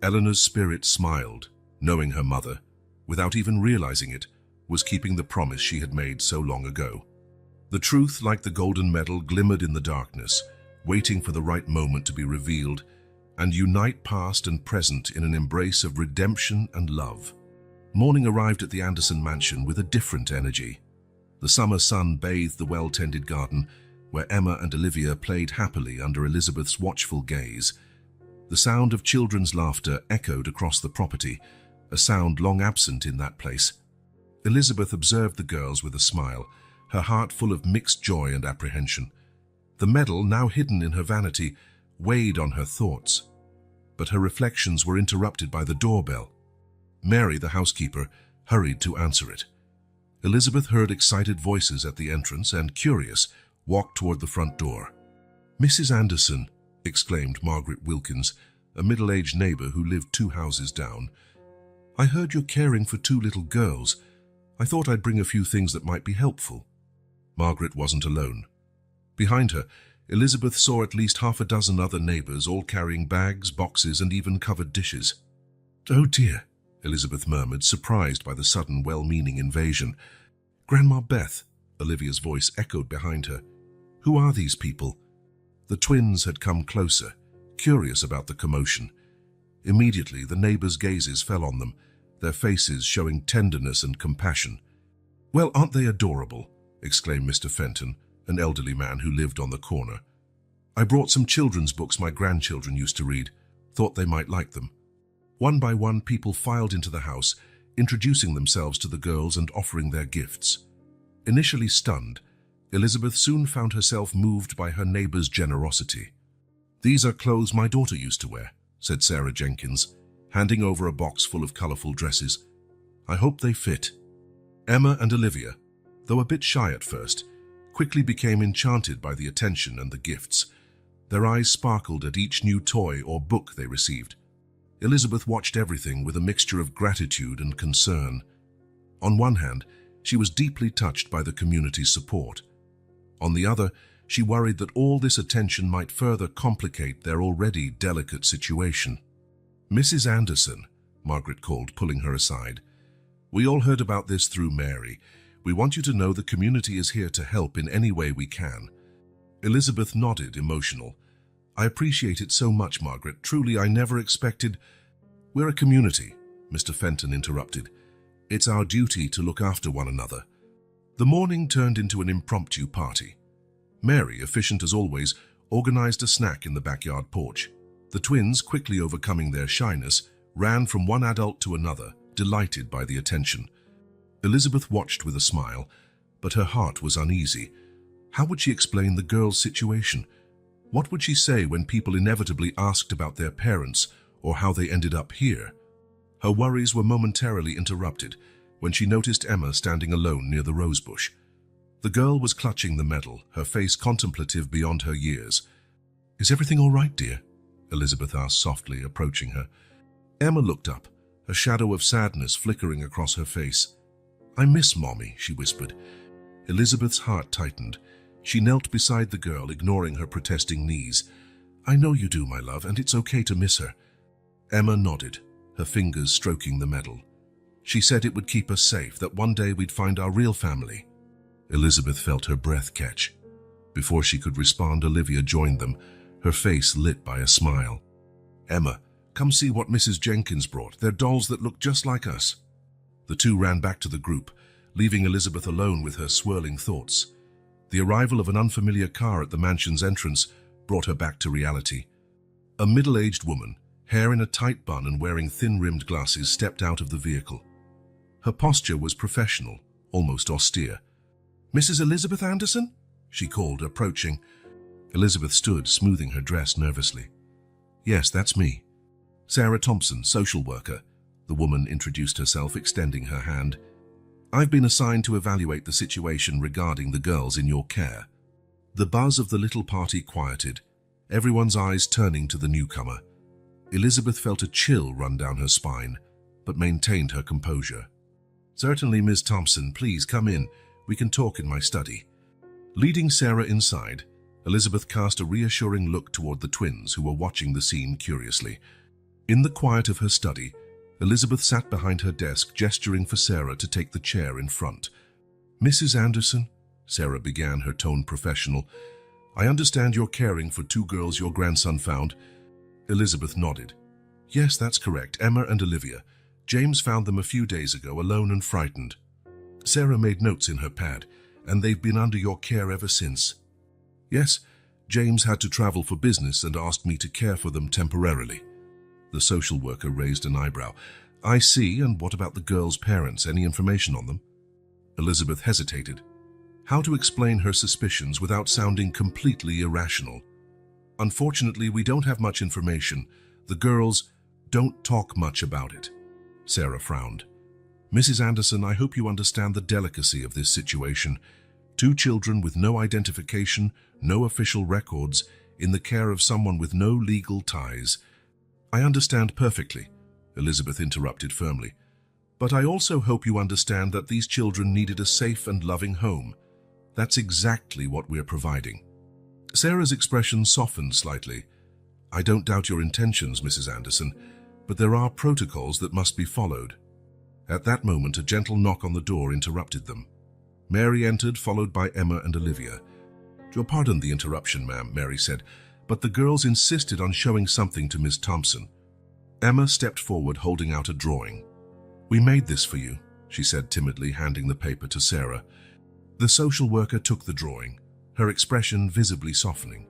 Eleanor's spirit smiled, knowing her mother, without even realizing it, was keeping the promise she had made so long ago. The truth, like the golden medal, glimmered in the darkness, waiting for the right moment to be revealed and unite past and present in an embrace of redemption and love. Morning arrived at the Anderson mansion with a different energy. The summer sun bathed the well-tended garden, where Emma and Olivia played happily under Elizabeth's watchful gaze. The sound of children's laughter echoed across the property, a sound long absent in that place. Elizabeth observed the girls with a smile, her heart full of mixed joy and apprehension. The medal, now hidden in her vanity, weighed on her thoughts. But her reflections were interrupted by the doorbell. Mary, the housekeeper, hurried to answer it. Elizabeth heard excited voices at the entrance and, curious, walked toward the front door. "Mrs. Anderson," exclaimed Margaret Wilkins, a middle-aged neighbor who lived 2 houses down. "I heard you're caring for 2 little girls. I thought I'd bring a few things that might be helpful." Margaret wasn't alone. Behind her, Elizabeth saw at least half a dozen other neighbors, all carrying bags, boxes, and even covered dishes. "Oh dear," Elizabeth murmured, surprised by the sudden, well-meaning invasion. "Grandma Beth," Olivia's voice echoed behind her. "Who are these people?" The twins had come closer, curious about the commotion. Immediately, the neighbors' gazes fell on them, their faces showing tenderness and compassion. "Well, aren't they adorable?" exclaimed Mr. Fenton, an elderly man who lived on the corner. "I brought some children's books my grandchildren used to read. Thought they might like them." One by one, people filed into the house, introducing themselves to the girls and offering their gifts. Initially stunned, Elizabeth soon found herself moved by her neighbors' generosity. "These are clothes my daughter used to wear," said Sarah Jenkins, handing over a box full of colorful dresses. "I hope they fit." Emma and Olivia, though a bit shy at first, quickly became enchanted by the attention and the gifts. Their eyes sparkled at each new toy or book they received. Elizabeth watched everything with a mixture of gratitude and concern. On one hand, she was deeply touched by the community's support. On the other, she worried that all this attention might further complicate their already delicate situation. "Mrs. Anderson," Margaret called, pulling her aside. "We all heard about this through Mary. We want you to know the community is here to help in any way we can." Elizabeth nodded, emotional. "I appreciate it so much, Margaret. Truly, I never expected—" "We're a community," Mr. Fenton interrupted. "It's our duty to look after one another." The morning turned into an impromptu party. Mary, efficient as always, organized a snack in the backyard porch. The twins, quickly overcoming their shyness, ran from one adult to another, delighted by the attention. Elizabeth watched with a smile, but her heart was uneasy. How would she explain the girls' situation? What would she say when people inevitably asked about their parents or how they ended up here? Her worries were momentarily interrupted when she noticed Emma standing alone near the rosebush. The girl was clutching the medal, her face contemplative beyond her years. "Is everything all right, dear?" Elizabeth asked softly, approaching her. Emma looked up, a shadow of sadness flickering across her face. "I miss Mommy," she whispered. Elizabeth's heart tightened. She knelt beside the girl, ignoring her protesting knees. I know you do, my love, and it's okay to miss her. Emma nodded, her fingers stroking the medal. She said it would keep us safe, that one day we'd find our real family. Elizabeth felt her breath catch. Before she could respond, Olivia joined them, her face lit by a smile. Emma, come see what Mrs. Jenkins brought. They're dolls that look just like us. The two ran back to the group, leaving Elizabeth alone with her swirling thoughts. The arrival of an unfamiliar car at the mansion's entrance brought her back to reality. A middle-aged woman, hair in a tight bun and wearing thin-rimmed glasses, stepped out of the vehicle. Her posture was professional, almost austere. "Mrs. Elizabeth Anderson?" she called, approaching. Elizabeth stood, smoothing her dress nervously. "Yes, that's me. Sarah Thompson, social worker," the woman introduced herself, extending her hand. "I've been assigned to evaluate the situation regarding the girls in your care." The buzz of the little party quieted, everyone's eyes turning to the newcomer. Elizabeth felt a chill run down her spine, but maintained her composure. "Certainly, Ms. Thompson, please come in. We can talk in my study." Leading Sarah inside, Elizabeth cast a reassuring look toward the twins, who were watching the scene curiously. In the quiet of her study, Elizabeth sat behind her desk, gesturing for Sarah to take the chair in front. "Mrs. Anderson," Sarah began, her tone professional, "I understand you're caring for two girls your grandson found." Elizabeth nodded. "Yes, that's correct, Emma and Olivia. James found them a few days ago, alone and frightened." Sarah made notes in her pad. "And they've been under your care ever since?" "Yes, James had to travel for business and asked me to care for them temporarily." The social worker raised an eyebrow. "I see, and what about the girls' parents? Any information on them?" Elizabeth hesitated. How to explain her suspicions without sounding completely irrational? "Unfortunately, we don't have much information. The girls don't talk much about it." Sarah frowned. "Mrs. Anderson, I hope you understand the delicacy of this situation. Two children with no identification, no official records, in the care of someone with no legal ties." "I understand perfectly," Elizabeth interrupted firmly. "But I also hope you understand that these children needed a safe and loving home. That's exactly what we're providing." Sarah's expression softened slightly. "I don't doubt your intentions, Mrs. Anderson, but there are protocols that must be followed." At that moment, a gentle knock on the door interrupted them. Mary entered, followed by Emma and Olivia. "Your pardon the interruption, ma'am," Mary said, "but the girls insisted on showing something to Miss Thompson." Emma stepped forward, holding out a drawing. "We made this for you," she said timidly, handing the paper to Sarah. The social worker took the drawing, her expression visibly softening.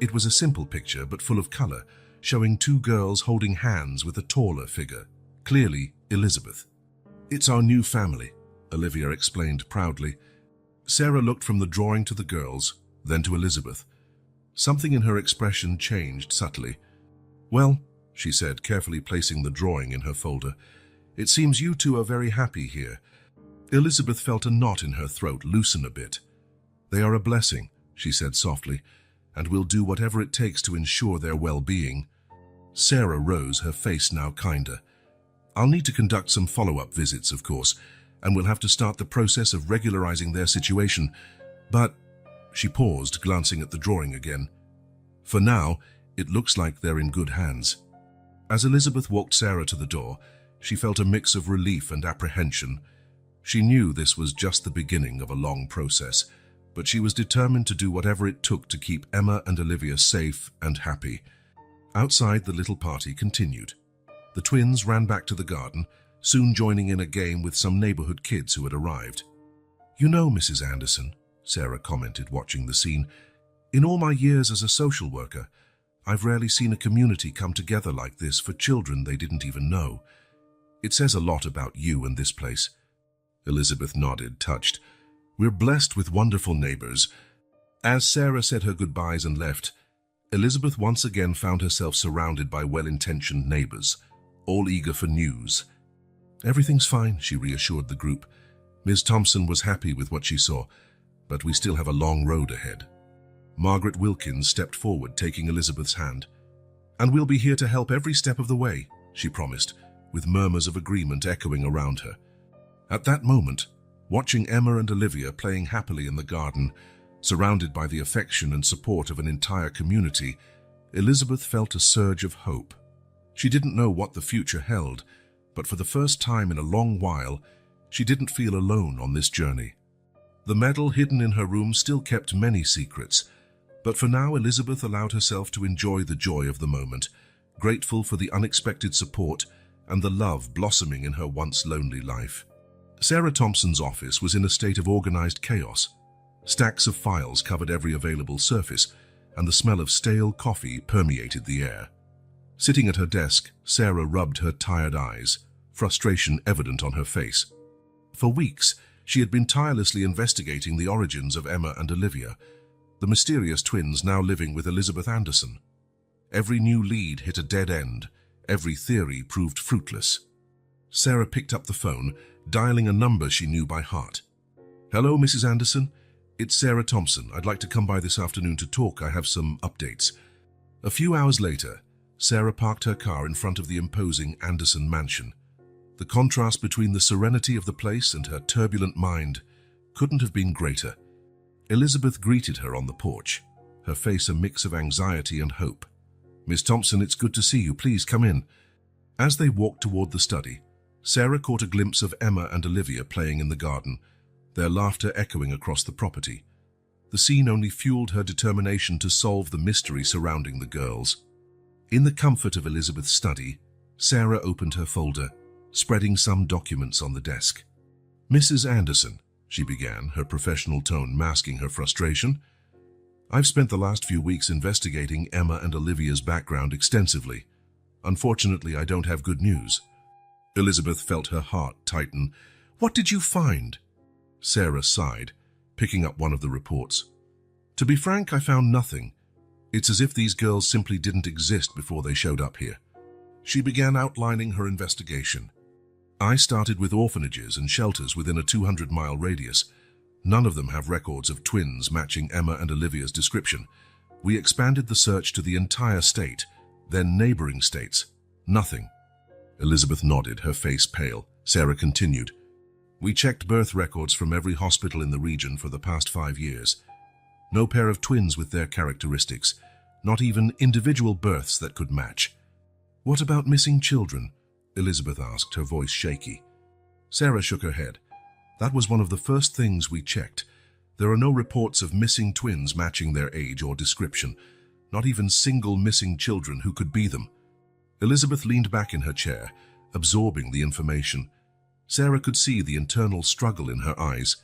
It was a simple picture, but full of color, showing two girls holding hands with a taller figure, clearly Elizabeth. "It's our new family," Olivia explained proudly. Sarah looked from the drawing to the girls, then to Elizabeth. Something in her expression changed subtly. "Well," she said, carefully placing the drawing in her folder, "it seems you two are very happy here." Elizabeth felt a knot in her throat loosen a bit. "They are a blessing," she said softly, "and we'll do whatever it takes to ensure their well-being." Sarah rose, her face now kinder. "I'll need to conduct some follow-up visits, of course, and we'll have to start the process of regularizing their situation. But," she paused, glancing at the drawing again, "for now, it looks like they're in good hands." As Elizabeth walked Sarah to the door, she felt a mix of relief and apprehension. She knew this was just the beginning of a long process, but she was determined to do whatever it took to keep Emma and Olivia safe and happy. Outside, the little party continued. The twins ran back to the garden, soon joining in a game with some neighborhood kids who had arrived. "You know, Mrs. Anderson," Sarah commented, watching the scene, "in all my years as a social worker, I've rarely seen a community come together like this for children they didn't even know. It says a lot about you and this place." Elizabeth nodded, touched. "We're blessed with wonderful neighbors." As Sarah said her goodbyes and left, Elizabeth once again found herself surrounded by well-intentioned neighbors, all eager for news. "Everything's fine," she reassured the group. "Ms. Thompson was happy with what she saw, but we still have a long road ahead." Margaret Wilkins stepped forward, taking Elizabeth's hand. "And we'll be here to help every step of the way," she promised, with murmurs of agreement echoing around her. At that moment, watching Emma and Olivia playing happily in the garden, surrounded by the affection and support of an entire community, Elizabeth felt a surge of hope. She didn't know what the future held, but for the first time in a long while, she didn't feel alone on this journey. The medal hidden in her room still kept many secrets, but for now Elizabeth allowed herself to enjoy the joy of the moment, grateful for the unexpected support and the love blossoming in her once lonely life. Sarah Thompson's office was in a state of organized chaos. Stacks of files covered every available surface, and the smell of stale coffee permeated the air. Sitting at her desk, Sarah rubbed her tired eyes, frustration evident on her face. For weeks, she had been tirelessly investigating the origins of Emma and Olivia, the mysterious twins now living with Elizabeth Anderson. Every new lead hit a dead end, every theory proved fruitless. Sarah picked up the phone, dialing a number she knew by heart. "Hello, Mrs. Anderson. It's Sarah Thompson. I'd like to come by this afternoon to talk. I have some updates." A few hours later, Sarah parked her car in front of the imposing Anderson mansion. The contrast between the serenity of the place and her turbulent mind couldn't have been greater. Elizabeth greeted her on the porch, her face a mix of anxiety and hope. "Miss Thompson, it's good to see you. Please come in." As they walked toward the study, Sarah caught a glimpse of Emma and Olivia playing in the garden, their laughter echoing across the property. The scene only fueled her determination to solve the mystery surrounding the girls. In the comfort of Elizabeth's study, Sarah opened her folder, spreading some documents on the desk. "Mrs. Anderson," she began, her professional tone masking her frustration, "I've spent the last few weeks investigating Emma and Olivia's background extensively. Unfortunately, I don't have good news." Elizabeth felt her heart tighten. "What did you find?" Sarah sighed, picking up one of the reports. "To be frank, I found nothing. It's as if these girls simply didn't exist before they showed up here." She began outlining her investigation. "I started with orphanages and shelters within a 200-mile radius. None of them have records of twins matching Emma and Olivia's description. We expanded the search to the entire state, then neighboring states. Nothing." Elizabeth nodded, her face pale. Sarah continued. "We checked birth records from every hospital in the region for the past 5 years. No pair of twins with their characteristics, not even individual births that could match." "What about missing children?" Elizabeth asked, her voice shaky. Sarah shook her head. "That was one of the first things we checked. There are no reports of missing twins matching their age or description, not even single missing children who could be them." Elizabeth leaned back in her chair, absorbing the information. Sarah could see the internal struggle in her eyes.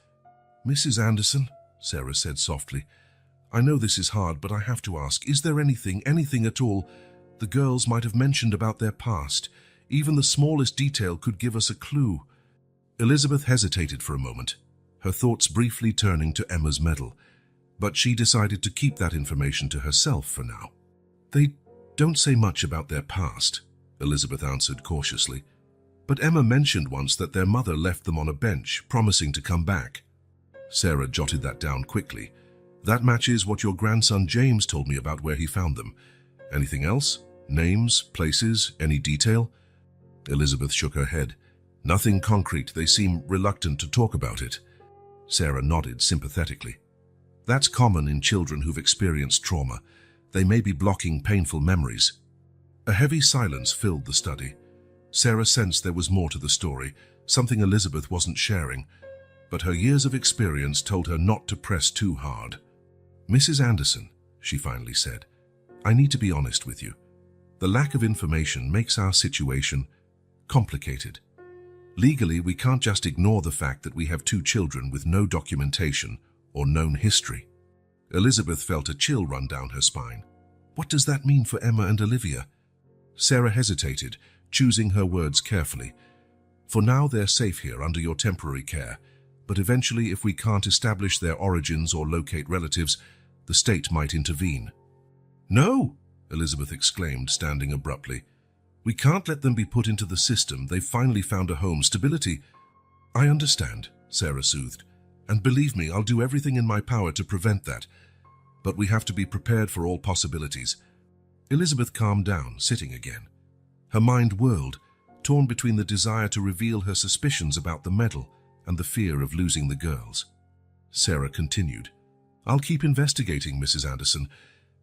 "Mrs. Anderson," Sarah said softly, "I know this is hard, but I have to ask, is there anything at all, the girls might have mentioned about their past? Even the smallest detail could give us a clue." Elizabeth hesitated for a moment, her thoughts briefly turning to Emma's medal, but she decided to keep that information to herself for now. "They don't say much about their past," Elizabeth answered cautiously. "But Emma mentioned once that their mother left them on a bench, promising to come back." Sarah jotted that down quickly. "That matches what your grandson James told me about where he found them. Anything else? Names, places, any detail?" Elizabeth shook her head. "Nothing concrete. They seem reluctant to talk about it." Sarah nodded sympathetically. "That's common in children who've experienced trauma. They may be blocking painful memories." A heavy silence filled the study. Sarah sensed there was more to the story, something Elizabeth wasn't sharing, but her years of experience told her not to press too hard. "Mrs. Anderson," she finally said, "I need to be honest with you. The lack of information makes our situation complicated. Legally, we can't just ignore the fact that we have 2 children with no documentation or known history." Elizabeth felt a chill run down her spine. "What does that mean for Emma and Olivia?" Sarah hesitated, choosing her words carefully. "For now, they're safe here under your temporary care, but eventually, if we can't establish their origins or locate relatives, the state might intervene." "No!" Elizabeth exclaimed, standing abruptly. "We can't let them be put into the system. They've finally found a home. Stability—" "I understand," Sarah soothed. "And believe me, I'll do everything in my power to prevent that. But we have to be prepared for all possibilities." Elizabeth calmed down, sitting again. Her mind whirled, torn between the desire to reveal her suspicions about the medal and the fear of losing the girls. Sarah continued, "I'll keep investigating, Mrs. Anderson.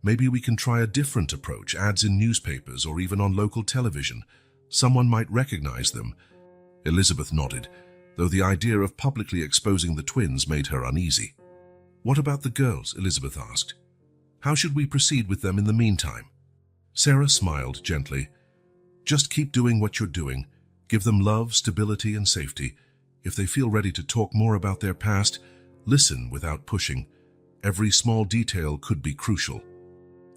Maybe we can try a different approach, ads in newspapers or even on local television. Someone might recognize them. Elizabeth nodded, though the idea of publicly exposing the twins made her uneasy. What about the girls? Elizabeth asked. How should we proceed with them in the meantime? Sarah smiled gently. Just keep doing what you're doing. Give them love, stability, and safety. If they feel ready to talk more about their past, listen without pushing. Every small detail could be crucial.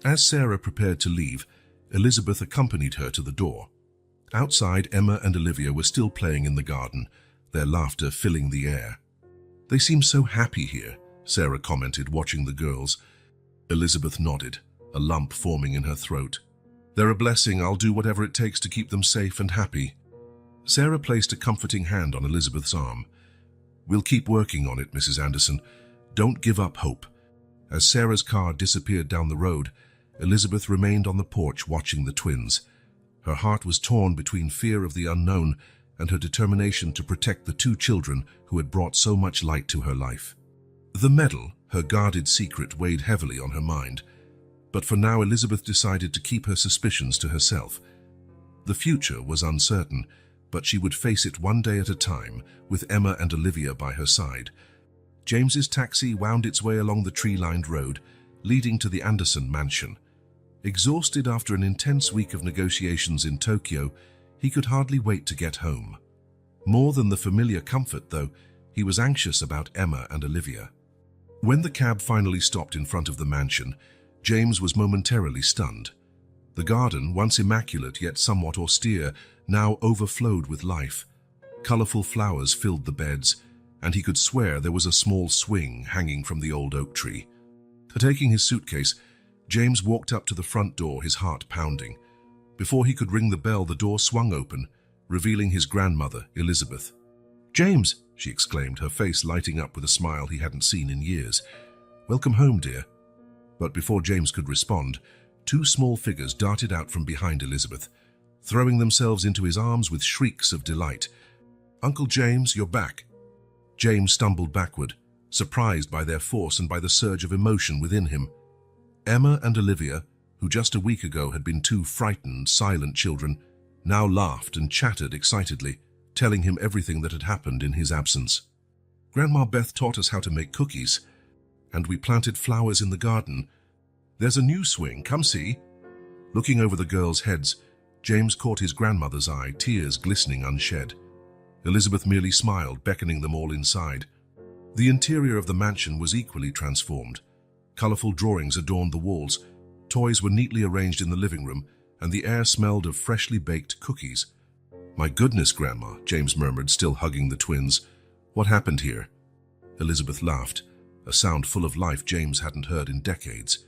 As Sarah prepared to leave, Elizabeth accompanied her to the door. Outside, Emma and Olivia were still playing in the garden, their laughter filling the air. They seem so happy here, Sarah commented, watching the girls. Elizabeth nodded, a lump forming in her throat. They're a blessing. I'll do whatever it takes to keep them safe and happy. Sarah placed a comforting hand on Elizabeth's arm. We'll keep working on it, Mrs. Anderson. Don't give up hope. As Sarah's car disappeared down the road, Elizabeth remained on the porch watching the twins. Her heart was torn between fear of the unknown and her determination to protect the two children who had brought so much light to her life. The medal, her guarded secret, weighed heavily on her mind. But for now, Elizabeth decided to keep her suspicions to herself. The future was uncertain, but she would face it one day at a time, with Emma and Olivia by her side. James's taxi wound its way along the tree-lined road, leading to the Anderson mansion. Exhausted after an intense week of negotiations in Tokyo, he could hardly wait to get home. More than the familiar comfort, though, he was anxious about Emma and Olivia. When the cab finally stopped in front of the mansion, James was momentarily stunned. The garden, once immaculate yet somewhat austere, now overflowed with life. Colorful flowers filled the beds, and he could swear there was a small swing hanging from the old oak tree. Taking his suitcase, James walked up to the front door, his heart pounding. Before he could ring the bell, the door swung open, revealing his grandmother, Elizabeth. "James!" she exclaimed, her face lighting up with a smile he hadn't seen in years. "Welcome home, dear." But before James could respond, two small figures darted out from behind Elizabeth, throwing themselves into his arms with shrieks of delight. "Uncle James, you're back." James stumbled backward, surprised by their force and by the surge of emotion within him. Emma and Olivia, who just a week ago had been two frightened, silent children, now laughed and chattered excitedly, telling him everything that had happened in his absence. "Grandma Beth taught us how to make cookies, and we planted flowers in the garden. There's a new swing, come see." Looking over the girls' heads, James caught his grandmother's eye, tears glistening unshed. Elizabeth merely smiled, beckoning them all inside. The interior of the mansion was equally transformed. Colorful drawings adorned the walls, toys were neatly arranged in the living room, and the air smelled of freshly baked cookies. "My goodness, Grandma," James murmured, still hugging the twins. "What happened here?" Elizabeth laughed, a sound full of life James hadn't heard in decades.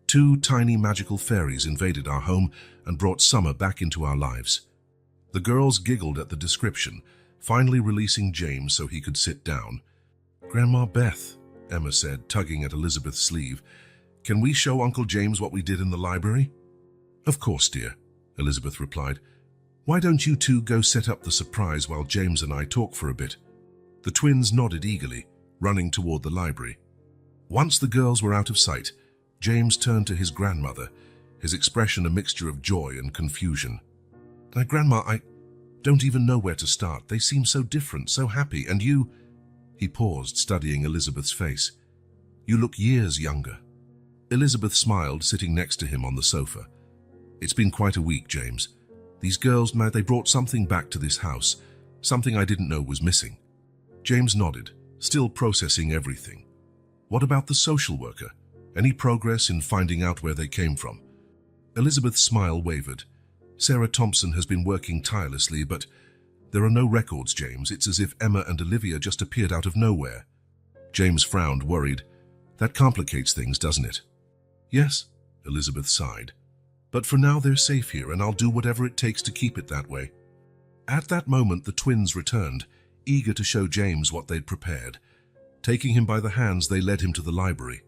"Two tiny magical fairies invaded our home and brought summer back into our lives." The girls giggled at the description, finally releasing James so he could sit down. "Grandma Beth," Emma said, tugging at Elizabeth's sleeve, "can we show Uncle James what we did in the library?" "Of course, dear," Elizabeth replied. "Why don't you two go set up the surprise while James and I talk for a bit?" The twins nodded eagerly, running toward the library. Once the girls were out of sight, James turned to his grandmother, his expression a mixture of joy and confusion. Grandma, I don't even know where to start. They seem so different, so happy, and you—" He paused, studying Elizabeth's face. "You look years younger." Elizabeth smiled, sitting next to him on the sofa. "It's been quite a week, James. These girls, they brought something back to this house, something I didn't know was missing." James nodded, still processing everything. "What about the social worker? Any progress in finding out where they came from?" Elizabeth's smile wavered. "Sarah Thompson has been working tirelessly, but there are no records, James. It's as if Emma and Olivia just appeared out of nowhere." James frowned, worried. "That complicates things, doesn't it?" "Yes," Elizabeth sighed. "But for now they're safe here, and I'll do whatever it takes to keep it that way." At that moment the twins returned, eager to show James what they'd prepared. Taking him by the hands, they led him to the library.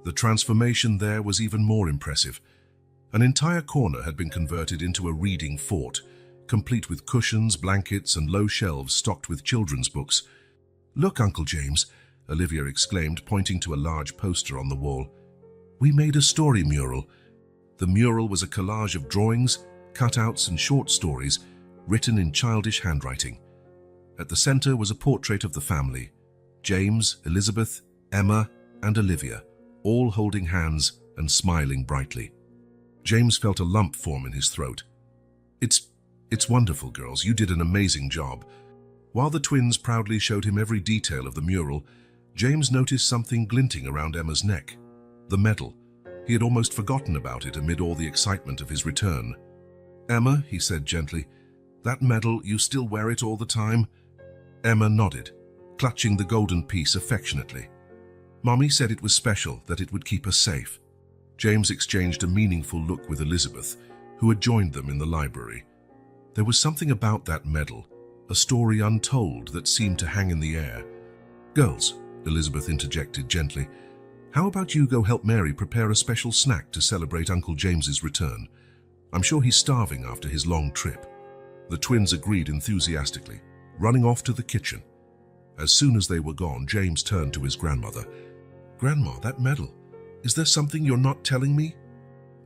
The transformation there was even more impressive. An entire corner had been converted into a reading fort, complete with cushions, blankets, and low shelves stocked with children's books. "Look, Uncle James," Olivia exclaimed, pointing to a large poster on the wall. We made a story mural. The mural was a collage of drawings, cutouts, and short stories written in childish handwriting. At the center was a portrait of the family: James, Elizabeth, Emma, and Olivia, all holding hands and smiling brightly. James felt a lump form in his throat. It's wonderful, girls. You did an amazing job." While the twins proudly showed him every detail of the mural, James noticed something glinting around Emma's neck. The medal. He had almost forgotten about it amid all the excitement of his return. "Emma," he said gently, "that medal, you still wear it all the time?" Emma nodded, clutching the golden piece affectionately. "Mommy said it was special, that it would keep us safe." James exchanged a meaningful look with Elizabeth, who had joined them in the library. There was something about that medal, a story untold that seemed to hang in the air. "Girls," Elizabeth interjected gently, "how about you go help Mary prepare a special snack to celebrate Uncle James's return? I'm sure he's starving after his long trip." The twins agreed enthusiastically, running off to the kitchen. As soon as they were gone, James turned to his grandmother. "Grandma, that medal, is there something you're not telling me?"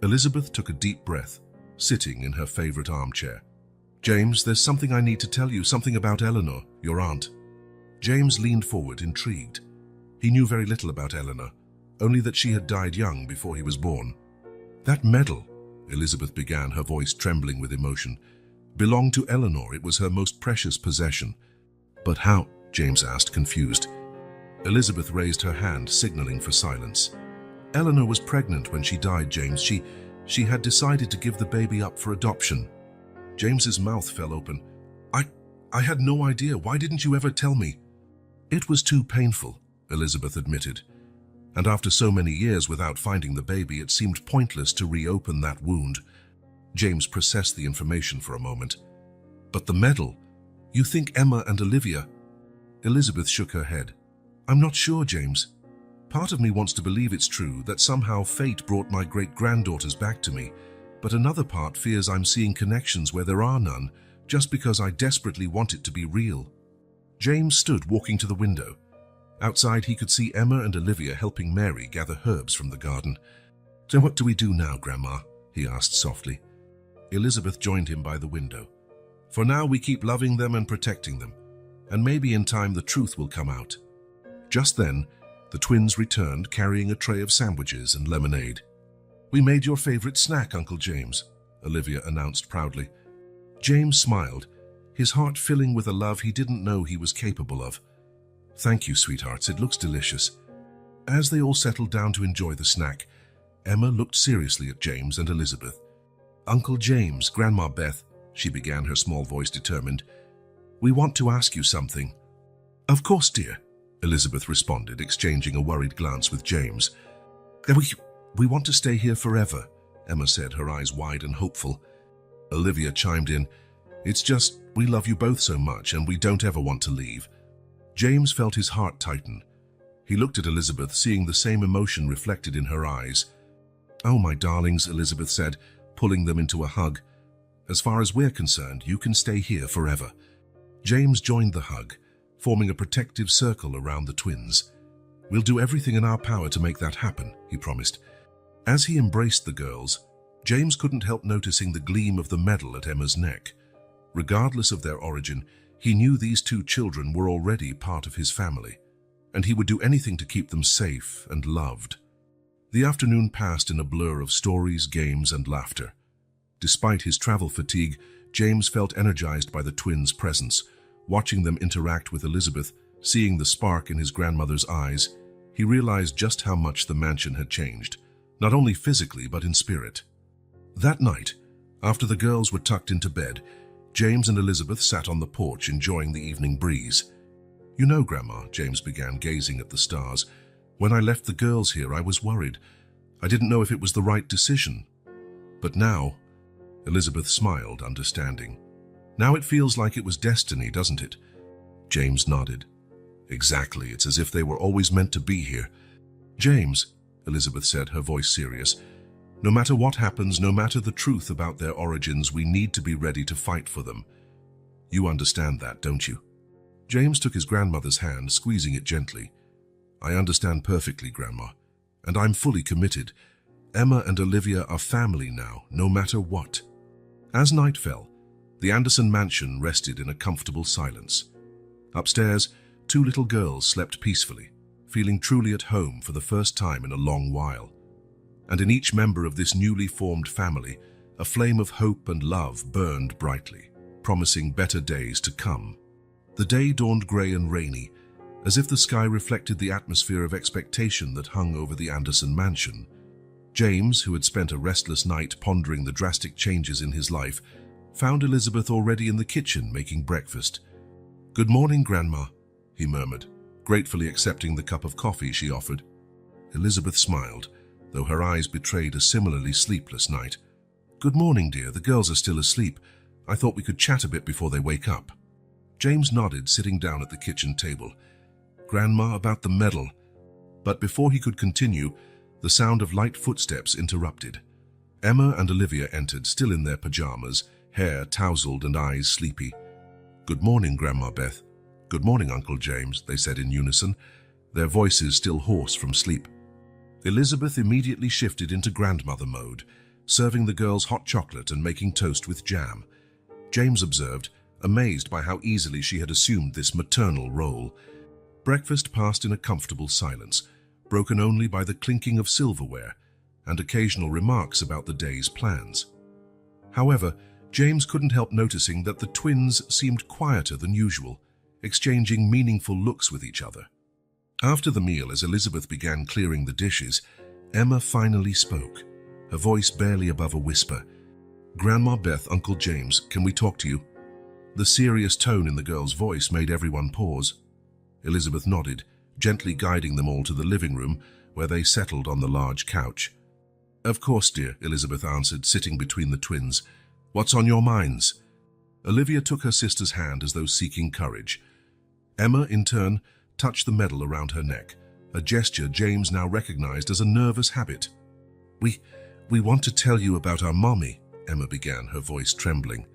Elizabeth took a deep breath, sitting in her favorite armchair. "James, there's something I need to tell you, something about Eleanor, your aunt." James leaned forward, intrigued. He knew very little about Eleanor, only that she had died young before he was born. "That medal," Elizabeth began, her voice trembling with emotion, "belonged to Eleanor. It was her most precious possession." "But how?" James asked, confused. Elizabeth raised her hand, signaling for silence. "Eleanor was pregnant when she died, James. She had decided to give the baby up for adoption." James's mouth fell open. I had no idea. Why didn't you ever tell me?" "It was too painful," Elizabeth admitted. "And after so many years without finding the baby, it seemed pointless to reopen that wound." James processed the information for a moment. "But the medal? You think Emma and Olivia—" Elizabeth shook her head. "I'm not sure, James. Part of me wants to believe it's true, that somehow fate brought my great-granddaughters back to me, but another part fears I'm seeing connections where there are none, just because I desperately want it to be real." James stood walking to the window. Outside, he could see Emma and Olivia helping Mary gather herbs from the garden. "So what do we do now, Grandma?" he asked softly. Elizabeth joined him by the window. "For now, we keep loving them and protecting them, and maybe in time the truth will come out." Just then, the twins returned carrying a tray of sandwiches and lemonade. "We made your favorite snack, Uncle James," Olivia announced proudly. James smiled, his heart filling with a love he didn't know he was capable of. "Thank you, sweethearts. It looks delicious." As they all settled down to enjoy the snack, Emma looked seriously at James and Elizabeth. "Uncle James, Grandma Beth," she began, her small voice determined, "we want to ask you something." "Of course, dear," Elizabeth responded, exchanging a worried glance with James. We want to stay here forever," Emma said, her eyes wide and hopeful. Olivia chimed in, "It's just, we love you both so much and we don't ever want to leave." James felt his heart tighten. He looked at Elizabeth, seeing the same emotion reflected in her eyes. "Oh, my darlings," Elizabeth said, pulling them into a hug. "As far as we're concerned, you can stay here forever." James joined the hug, forming a protective circle around the twins. "We'll do everything in our power to make that happen," he promised. As he embraced the girls, James couldn't help noticing the gleam of the medal at Emma's neck. Regardless of their origin, he knew these two children were already part of his family, and he would do anything to keep them safe and loved. The afternoon passed in a blur of stories, games, and laughter. Despite his travel fatigue, James felt energized by the twins' presence. Watching them interact with Elizabeth, seeing the spark in his grandmother's eyes, he realized just how much the mansion had changed, not only physically but in spirit. That night, after the girls were tucked into bed, James and Elizabeth sat on the porch enjoying the evening breeze. "You know, Grandma," James began, gazing at the stars, "when I left the girls here, I was worried. I didn't know if it was the right decision. But now—" Elizabeth smiled, understanding. "Now it feels like it was destiny, doesn't it?" James nodded. "Exactly. It's as if they were always meant to be here." "James," Elizabeth said, her voice serious, "no matter what happens, no matter the truth about their origins, we need to be ready to fight for them. You understand that, don't you?" James took his grandmother's hand, squeezing it gently. "I understand perfectly, Grandma. And I'm fully committed. Emma and Olivia are family now, no matter what. As night fell, the Anderson mansion rested in a comfortable silence. Upstairs, two little girls slept peacefully, feeling truly at home for the first time in a long while. And in each member of this newly formed family, a flame of hope and love burned brightly, promising better days to come. The day dawned grey and rainy, as if the sky reflected the atmosphere of expectation that hung over the Anderson mansion. James, who had spent a restless night pondering the drastic changes in his life, found Elizabeth already in the kitchen making breakfast. "Good morning, Grandma," he murmured, gratefully accepting the cup of coffee she offered. Elizabeth smiled, though her eyes betrayed a similarly sleepless night. "Good morning, dear. The girls are still asleep. I thought we could chat a bit before they wake up." James nodded, sitting down at the kitchen table. "Grandma, about the medal." But before he could continue, the sound of light footsteps interrupted. Emma and Olivia entered, still in their pajamas, hair tousled and eyes sleepy. "Good morning, Grandma Beth." "Good morning, Uncle James," they said in unison, their voices still hoarse from sleep. Elizabeth immediately shifted into grandmother mode, serving the girls hot chocolate and making toast with jam. James observed, amazed by how easily she had assumed this maternal role. Breakfast passed in a comfortable silence, broken only by the clinking of silverware and occasional remarks about the day's plans. However, James couldn't help noticing that the twins seemed quieter than usual, exchanging meaningful looks with each other. After the meal, as Elizabeth began clearing the dishes, Emma finally spoke, her voice barely above a whisper. "Grandma Beth, Uncle James, can we talk to you?" The serious tone in the girl's voice made everyone pause. Elizabeth nodded, gently guiding them all to the living room, where they settled on the large couch. "Of course, dear," Elizabeth answered, sitting between the twins. "What's on your minds?" Olivia took her sister's hand as though seeking courage. Emma, in turn, touched the medal around her neck, a gesture James now recognized as a nervous habit. We want to tell you about our mommy," Emma began, her voice trembling.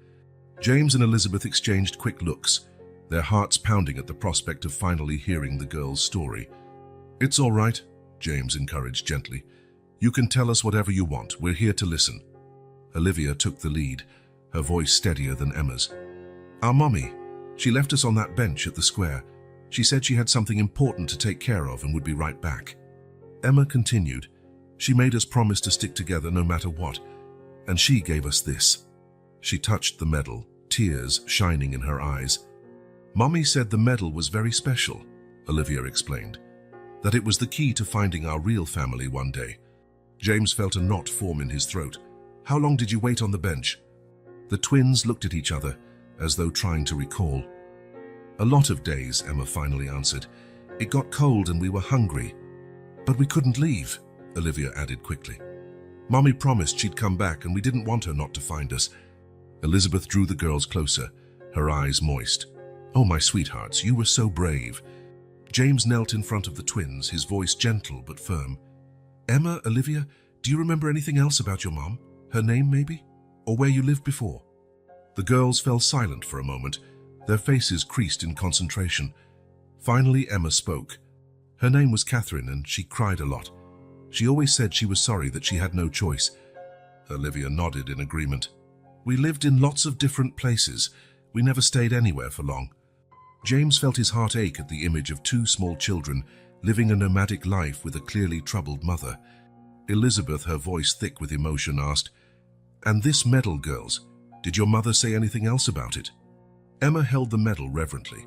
James and Elizabeth exchanged quick looks, their hearts pounding at the prospect of finally hearing the girl's story. "It's all right," James encouraged gently. "You can tell us whatever you want. We're here to listen." Olivia took the lead, her voice steadier than Emma's. "Our mommy, she left us on that bench at the square. She said she had something important to take care of and would be right back." Emma continued, "She made us promise to stick together no matter what, and she gave us this." She touched the medal, tears shining in her eyes. "Mommy said the medal was very special," Olivia explained, "that it was the key to finding our real family one day." James felt a knot form in his throat. "How long did you wait on the bench?" The twins looked at each other, as though trying to recall. "A lot of days," Emma finally answered. "It got cold and we were hungry. But we couldn't leave," Olivia added quickly. "Mommy promised she'd come back and we didn't want her not to find us." Elizabeth drew the girls closer, her eyes moist. "Oh, my sweethearts, you were so brave." James knelt in front of the twins, his voice gentle but firm. "Emma, Olivia, do you remember anything else about your mom? Her name, maybe? Or where you lived before?" The girls fell silent for a moment, their faces creased in concentration. Finally, Emma spoke. "Her name was Catherine, and she cried a lot. She always said she was sorry that she had no choice." Olivia nodded in agreement. "We lived in lots of different places. We never stayed anywhere for long." James felt his heart ache at the image of two small children living a nomadic life with a clearly troubled mother. Elizabeth, her voice thick with emotion, asked, "And this medal, girls, did your mother say anything else about it?" Emma held the medal reverently.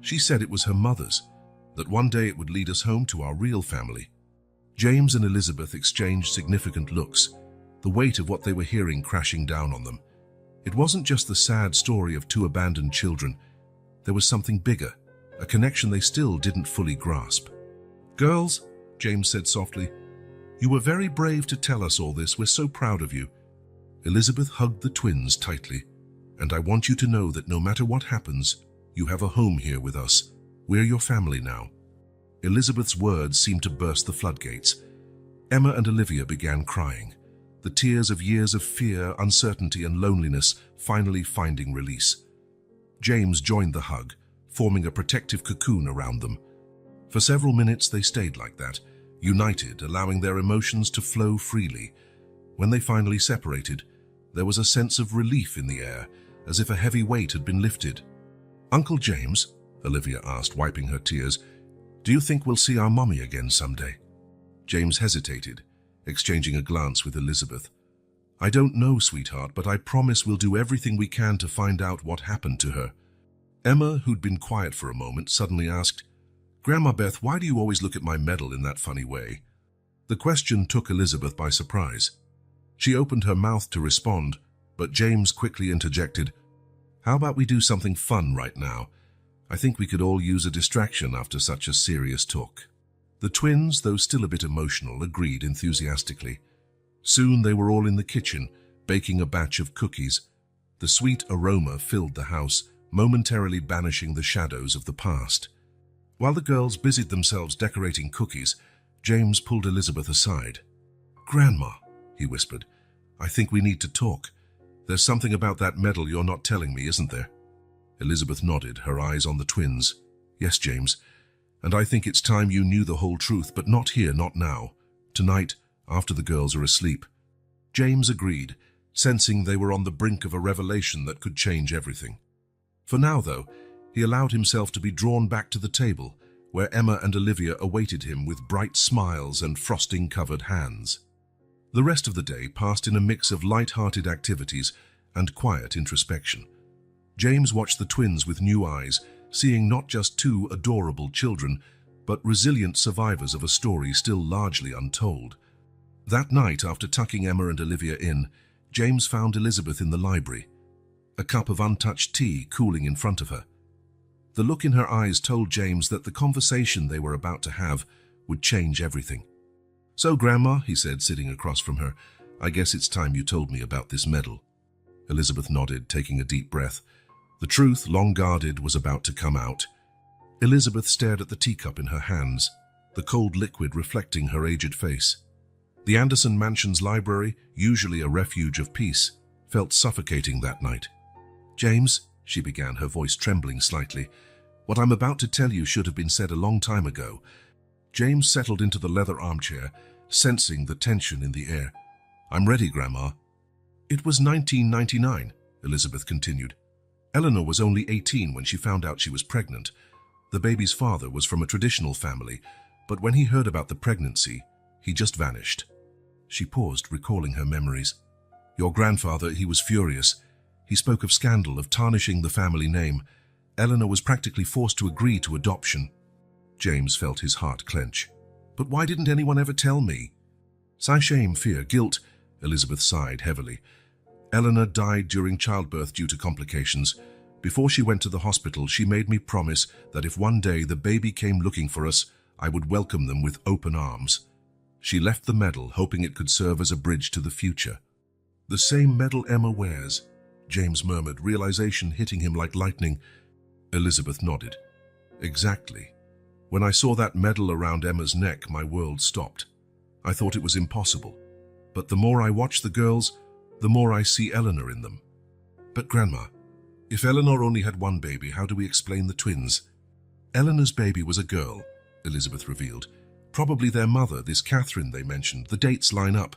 "She said it was her mother's, that one day it would lead us home to our real family." James and Elizabeth exchanged significant looks, the weight of what they were hearing crashing down on them. It wasn't just the sad story of two abandoned children. There was something bigger, a connection they still didn't fully grasp. "Girls," James said softly, "you were very brave to tell us all this. We're so proud of you." Elizabeth hugged the twins tightly. "And I want you to know that no matter what happens, you have a home here with us. We're your family now." Elizabeth's words seemed to burst the floodgates. Emma and Olivia began crying, the tears of years of fear, uncertainty, and loneliness finally finding release. James joined the hug, forming a protective cocoon around them. For several minutes they stayed like that, united, allowing their emotions to flow freely. When they finally separated, there was a sense of relief in the air, as if a heavy weight had been lifted. "Uncle James," Olivia asked, wiping her tears, "do you think we'll see our mommy again someday?" James hesitated, exchanging a glance with Elizabeth. "I don't know, sweetheart, but I promise we'll do everything we can to find out what happened to her." Emma, who'd been quiet for a moment, suddenly asked, "Grandma Beth, why do you always look at my medal in that funny way?" The question took Elizabeth by surprise. She opened her mouth to respond, but James quickly interjected, "How about we do something fun right now? I think we could all use a distraction after such a serious talk." The twins, though still a bit emotional, agreed enthusiastically. Soon they were all in the kitchen, baking a batch of cookies. The sweet aroma filled the house, momentarily banishing the shadows of the past. While the girls busied themselves decorating cookies, James pulled Elizabeth aside. "Grandma," he whispered, "I think we need to talk. There's something about that medal you're not telling me, isn't there?" Elizabeth nodded, her eyes on the twins. "Yes, James, and I think it's time you knew the whole truth, but not here, not now. Tonight, after the girls are asleep." James agreed, sensing they were on the brink of a revelation that could change everything. For now, though, he allowed himself to be drawn back to the table, where Emma and Olivia awaited him with bright smiles and frosting-covered hands. The rest of the day passed in a mix of light-hearted activities and quiet introspection. James watched the twins with new eyes, seeing not just two adorable children, but resilient survivors of a story still largely untold. That night, after tucking Emma and Olivia in, James found Elizabeth in the library, a cup of untouched tea cooling in front of her. The look in her eyes told James that the conversation they were about to have would change everything. "So, Grandma," he said, sitting across from her, "I guess it's time you told me about this medal." Elizabeth nodded, taking a deep breath. The truth, long guarded, was about to come out. Elizabeth stared at the teacup in her hands, the cold liquid reflecting her aged face. The Anderson Mansion's library, usually a refuge of peace, felt suffocating that night. "James," she began, her voice trembling slightly, "what I'm about to tell you should have been said a long time ago." James settled into the leather armchair, sensing the tension in the air. "I'm ready, Grandma." "It was 1999, Elizabeth continued. "Eleanor was only 18 when she found out she was pregnant. The baby's father was from a traditional family, but when he heard about the pregnancy, he just vanished." She paused, recalling her memories. "Your grandfather, he was furious. He spoke of scandal, of tarnishing the family name. Eleanor was practically forced to agree to adoption." James felt his heart clench. "But why didn't anyone ever tell me?" "Shame, fear, guilt," Elizabeth sighed heavily. "Eleanor died during childbirth due to complications. Before she went to the hospital, she made me promise that if one day the baby came looking for us, I would welcome them with open arms. She left the medal, hoping it could serve as a bridge to the future." "The same medal Emma wears," James murmured, realization hitting him like lightning. Elizabeth nodded. "Exactly. When I saw that medal around Emma's neck, my world stopped. I thought it was impossible. But the more I watch the girls, the more I see Eleanor in them." "But Grandma, if Eleanor only had one baby, how do we explain the twins?" "Eleanor's baby was a girl," Elizabeth revealed. "Probably their mother, this Catherine they mentioned. The dates line up."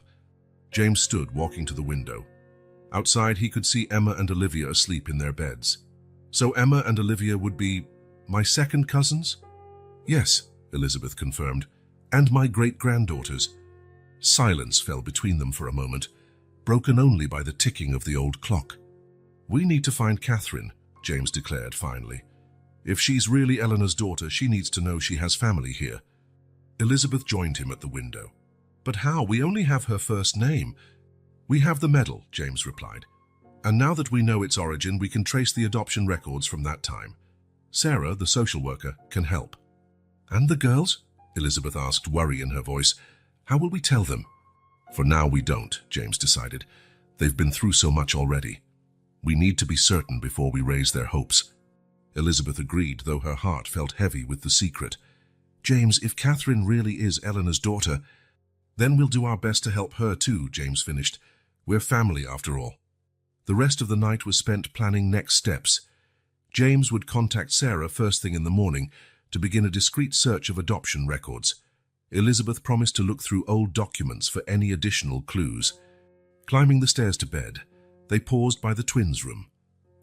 James stood, walking to the window. Outside, he could see Emma and Olivia asleep in their beds. "So Emma and Olivia would be my second cousins?" "Yes," Elizabeth confirmed, "and my great-granddaughters." Silence fell between them for a moment, broken only by the ticking of the old clock. "We need to find Catherine," James declared finally. "If she's really Eleanor's daughter, she needs to know she has family here." Elizabeth joined him at the window. "But how? We only have her first name." "We have the medal," James replied. "And now that we know its origin, we can trace the adoption records from that time. Sarah, the social worker, can help." "And the girls?" Elizabeth asked, worry in her voice. "How will we tell them?" "For now we don't," James decided. "They've been through so much already. We need to be certain before we raise their hopes." Elizabeth agreed, though her heart felt heavy with the secret. "James, if Catherine really is Eleanor's daughter, then we'll do our best to help her too," James finished. "We're family after all." The rest of the night was spent planning next steps. James would contact Sarah first thing in the morning to begin a discreet search of adoption records. Elizabeth promised to look through old documents for any additional clues. Climbing the stairs to bed, they paused by the twins' room.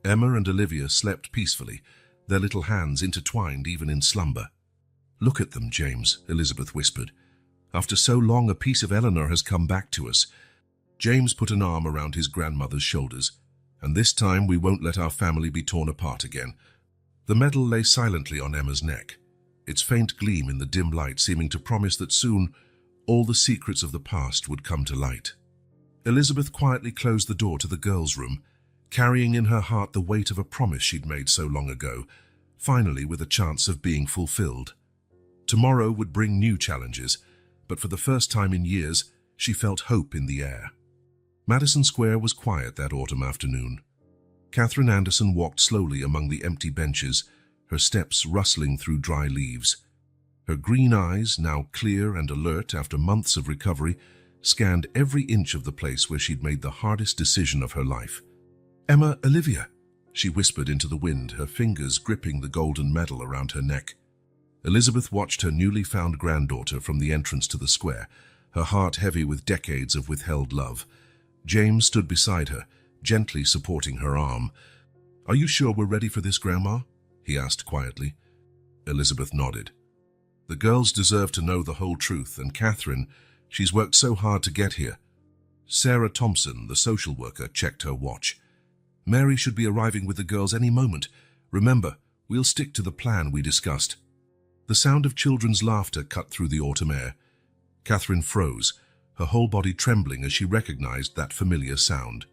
Emma and Olivia slept peacefully, their little hands intertwined even in slumber. "Look at them, James," Elizabeth whispered. "After so long, a piece of Eleanor has come back to us." James put an arm around his grandmother's shoulders. "And this time we won't let our family be torn apart again." The medal lay silently on Emma's neck, its faint gleam in the dim light seeming to promise that soon all the secrets of the past would come to light. Elizabeth quietly closed the door to the girls' room, carrying in her heart the weight of a promise she'd made so long ago, finally with a chance of being fulfilled. Tomorrow would bring new challenges, but for the first time in years, she felt hope in the air. Madison Square was quiet that autumn afternoon. Catherine Anderson walked slowly among the empty benches, her steps rustling through dry leaves. Her green eyes, now clear and alert after months of recovery, scanned every inch of the place where she'd made the hardest decision of her life. "Emma, Olivia," she whispered into the wind, her fingers gripping the golden medal around her neck. Elizabeth watched her newly found granddaughter from the entrance to the square, her heart heavy with decades of withheld love. James stood beside her, gently supporting her arm. "Are you sure we're ready for this, Grandma?" he asked quietly. Elizabeth nodded. "The girls deserve to know the whole truth, and Catherine, she's worked so hard to get here." Sarah Thompson, the social worker, checked her watch. "Mary should be arriving with the girls any moment. Remember, we'll stick to the plan we discussed." The sound of children's laughter cut through the autumn air. Catherine froze, her whole body trembling as she recognized that familiar sound.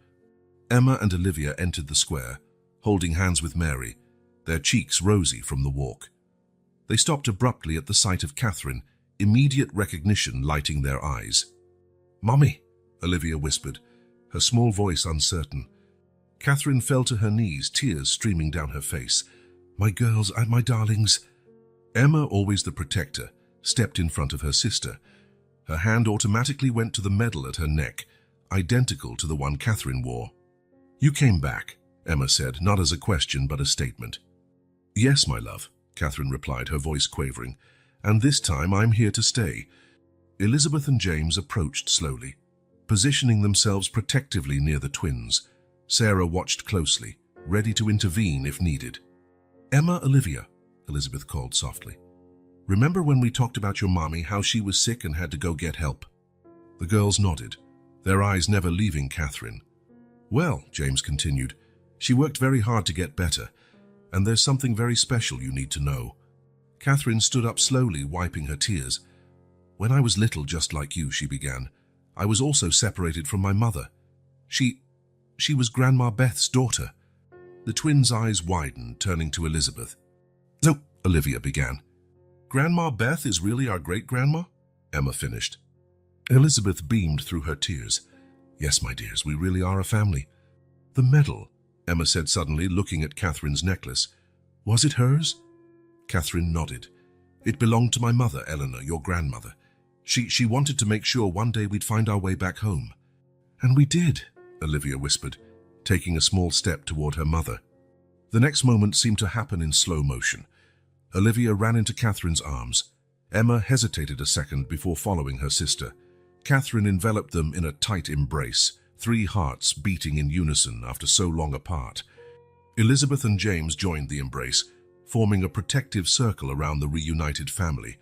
Emma and Olivia entered the square, holding hands with Mary, their cheeks rosy from the walk. They stopped abruptly at the sight of Catherine, immediate recognition lighting their eyes. "Mommy," Olivia whispered, her small voice uncertain. Catherine fell to her knees, tears streaming down her face. "My girls, my darlings." Emma, always the protector, stepped in front of her sister. Her hand automatically went to the medal at her neck, identical to the one Catherine wore. "You came back," Emma said, not as a question but a statement. "Yes, my love," Catherine replied, her voice quavering, "and this time I'm here to stay." Elizabeth and James approached slowly, positioning themselves protectively near the twins. Sarah watched closely, ready to intervene if needed. "Emma, Olivia," Elizabeth called softly. "Remember when we talked about your mommy, how she was sick and had to go get help?" The girls nodded, their eyes never leaving Catherine. "Well," James continued, "she worked very hard to get better, and there's something very special you need to know." Catherine stood up slowly, wiping her tears. "When I was little, just like you," she began, "I was also separated from my mother. She was Grandma Beth's daughter." The twins' eyes widened, turning to Elizabeth. "So," Olivia began. "Grandma Beth is really our great-grandma?" Emma finished. Elizabeth beamed through her tears. "Yes, my dears, we really are a family." "The medal," Emma said suddenly, looking at Catherine's necklace. "Was it hers?" Catherine nodded. "It belonged to my mother, Eleanor, your grandmother. She wanted to make sure one day we'd find our way back home." "And we did," Olivia whispered, taking a small step toward her mother. The next moment seemed to happen in slow motion. Olivia ran into Catherine's arms. Emma hesitated a second before following her sister. Catherine enveloped them in a tight embrace, 3 hearts beating in unison after so long apart. Elizabeth and James joined the embrace, forming a protective circle around the reunited family.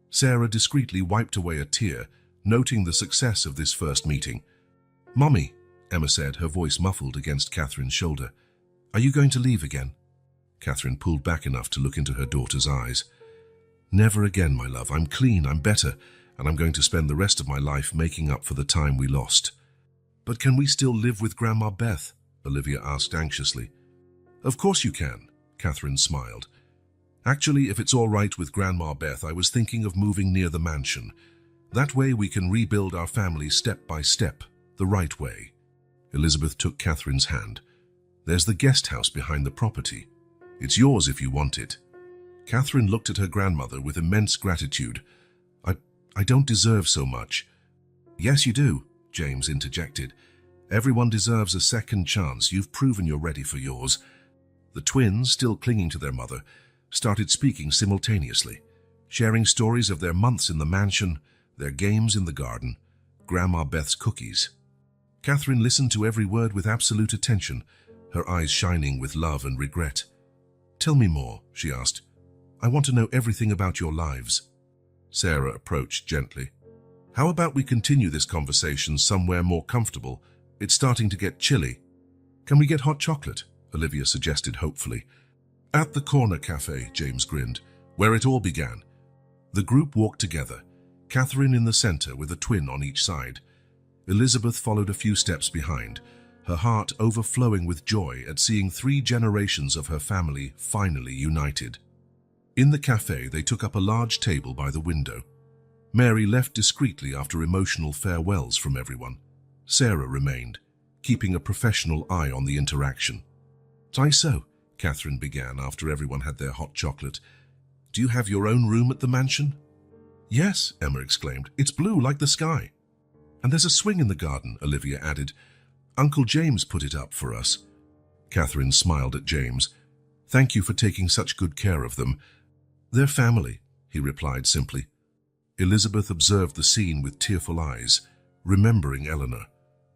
Sarah discreetly wiped away a tear, noting the success of this first meeting. "Mommy," Emma said, her voice muffled against Catherine's shoulder, "are you going to leave again?" Catherine pulled back enough to look into her daughter's eyes. "Never again, my love. I'm clean, I'm better, and I'm going to spend the rest of my life making up for the time we lost." "But can we still live with Grandma Beth?" Olivia asked anxiously. "Of course you can," Catherine smiled. "Actually, if it's all right with Grandma Beth, I was thinking of moving near the mansion. That way we can rebuild our family step by step, the right way." Elizabeth took Catherine's hand. "There's the guest house behind the property. It's yours if you want it." Catherine looked at her grandmother with immense gratitude. I don't deserve so much." "Yes, you do," James interjected. "Everyone deserves a second chance. You've proven you're ready for yours." The twins, still clinging to their mother, started speaking simultaneously. sharing stories of their months in the mansion, their games in the garden, Grandma Beth's cookies. Catherine listened to every word with absolute attention, her eyes shining with love and regret. "Tell me more," she asked. "I want to know everything about your lives." Sarah approached gently. "How about we continue this conversation somewhere more comfortable? It's starting to get chilly." "Can we get hot chocolate?" Olivia suggested hopefully. "At the corner cafe," James grinned, "where it all began." The group walked together, Catherine in the center with a twin on each side. Elizabeth followed a few steps behind, her heart overflowing with joy at seeing 3 generations of her family finally united. In the cafe, they took up a large table by the window. Mary left discreetly after emotional farewells from everyone. Sarah remained, keeping a professional eye on the interaction. "So," Catherine began after everyone had their hot chocolate, "do you have your own room at the mansion?" "Yes," Emma exclaimed. "It's blue like the sky." "And there's a swing in the garden," Olivia added. "Uncle James put it up for us." Catherine smiled at James. "Thank you for taking such good care of them." "They're family," he replied simply. Elizabeth observed the scene with tearful eyes, remembering Eleanor.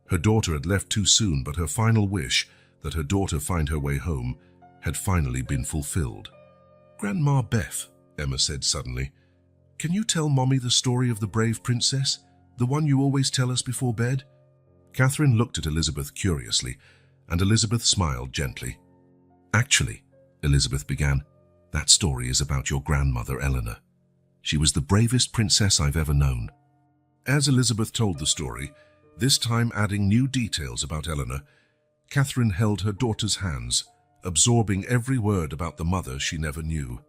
Her daughter had left too soon, but her final wish, that her daughter find her way home, had finally been fulfilled. "Grandma Beth," Emma said suddenly, "can you tell Mommy the story of the brave princess, the one you always tell us before bed?" Catherine looked at Elizabeth curiously, and Elizabeth smiled gently. "Actually," Elizabeth began, "that story is about your grandmother, Eleanor. She was the bravest princess I've ever known." As Elizabeth told the story, this time adding new details about Eleanor, Catherine held her daughter's hands, absorbing every word about the mother she never knew.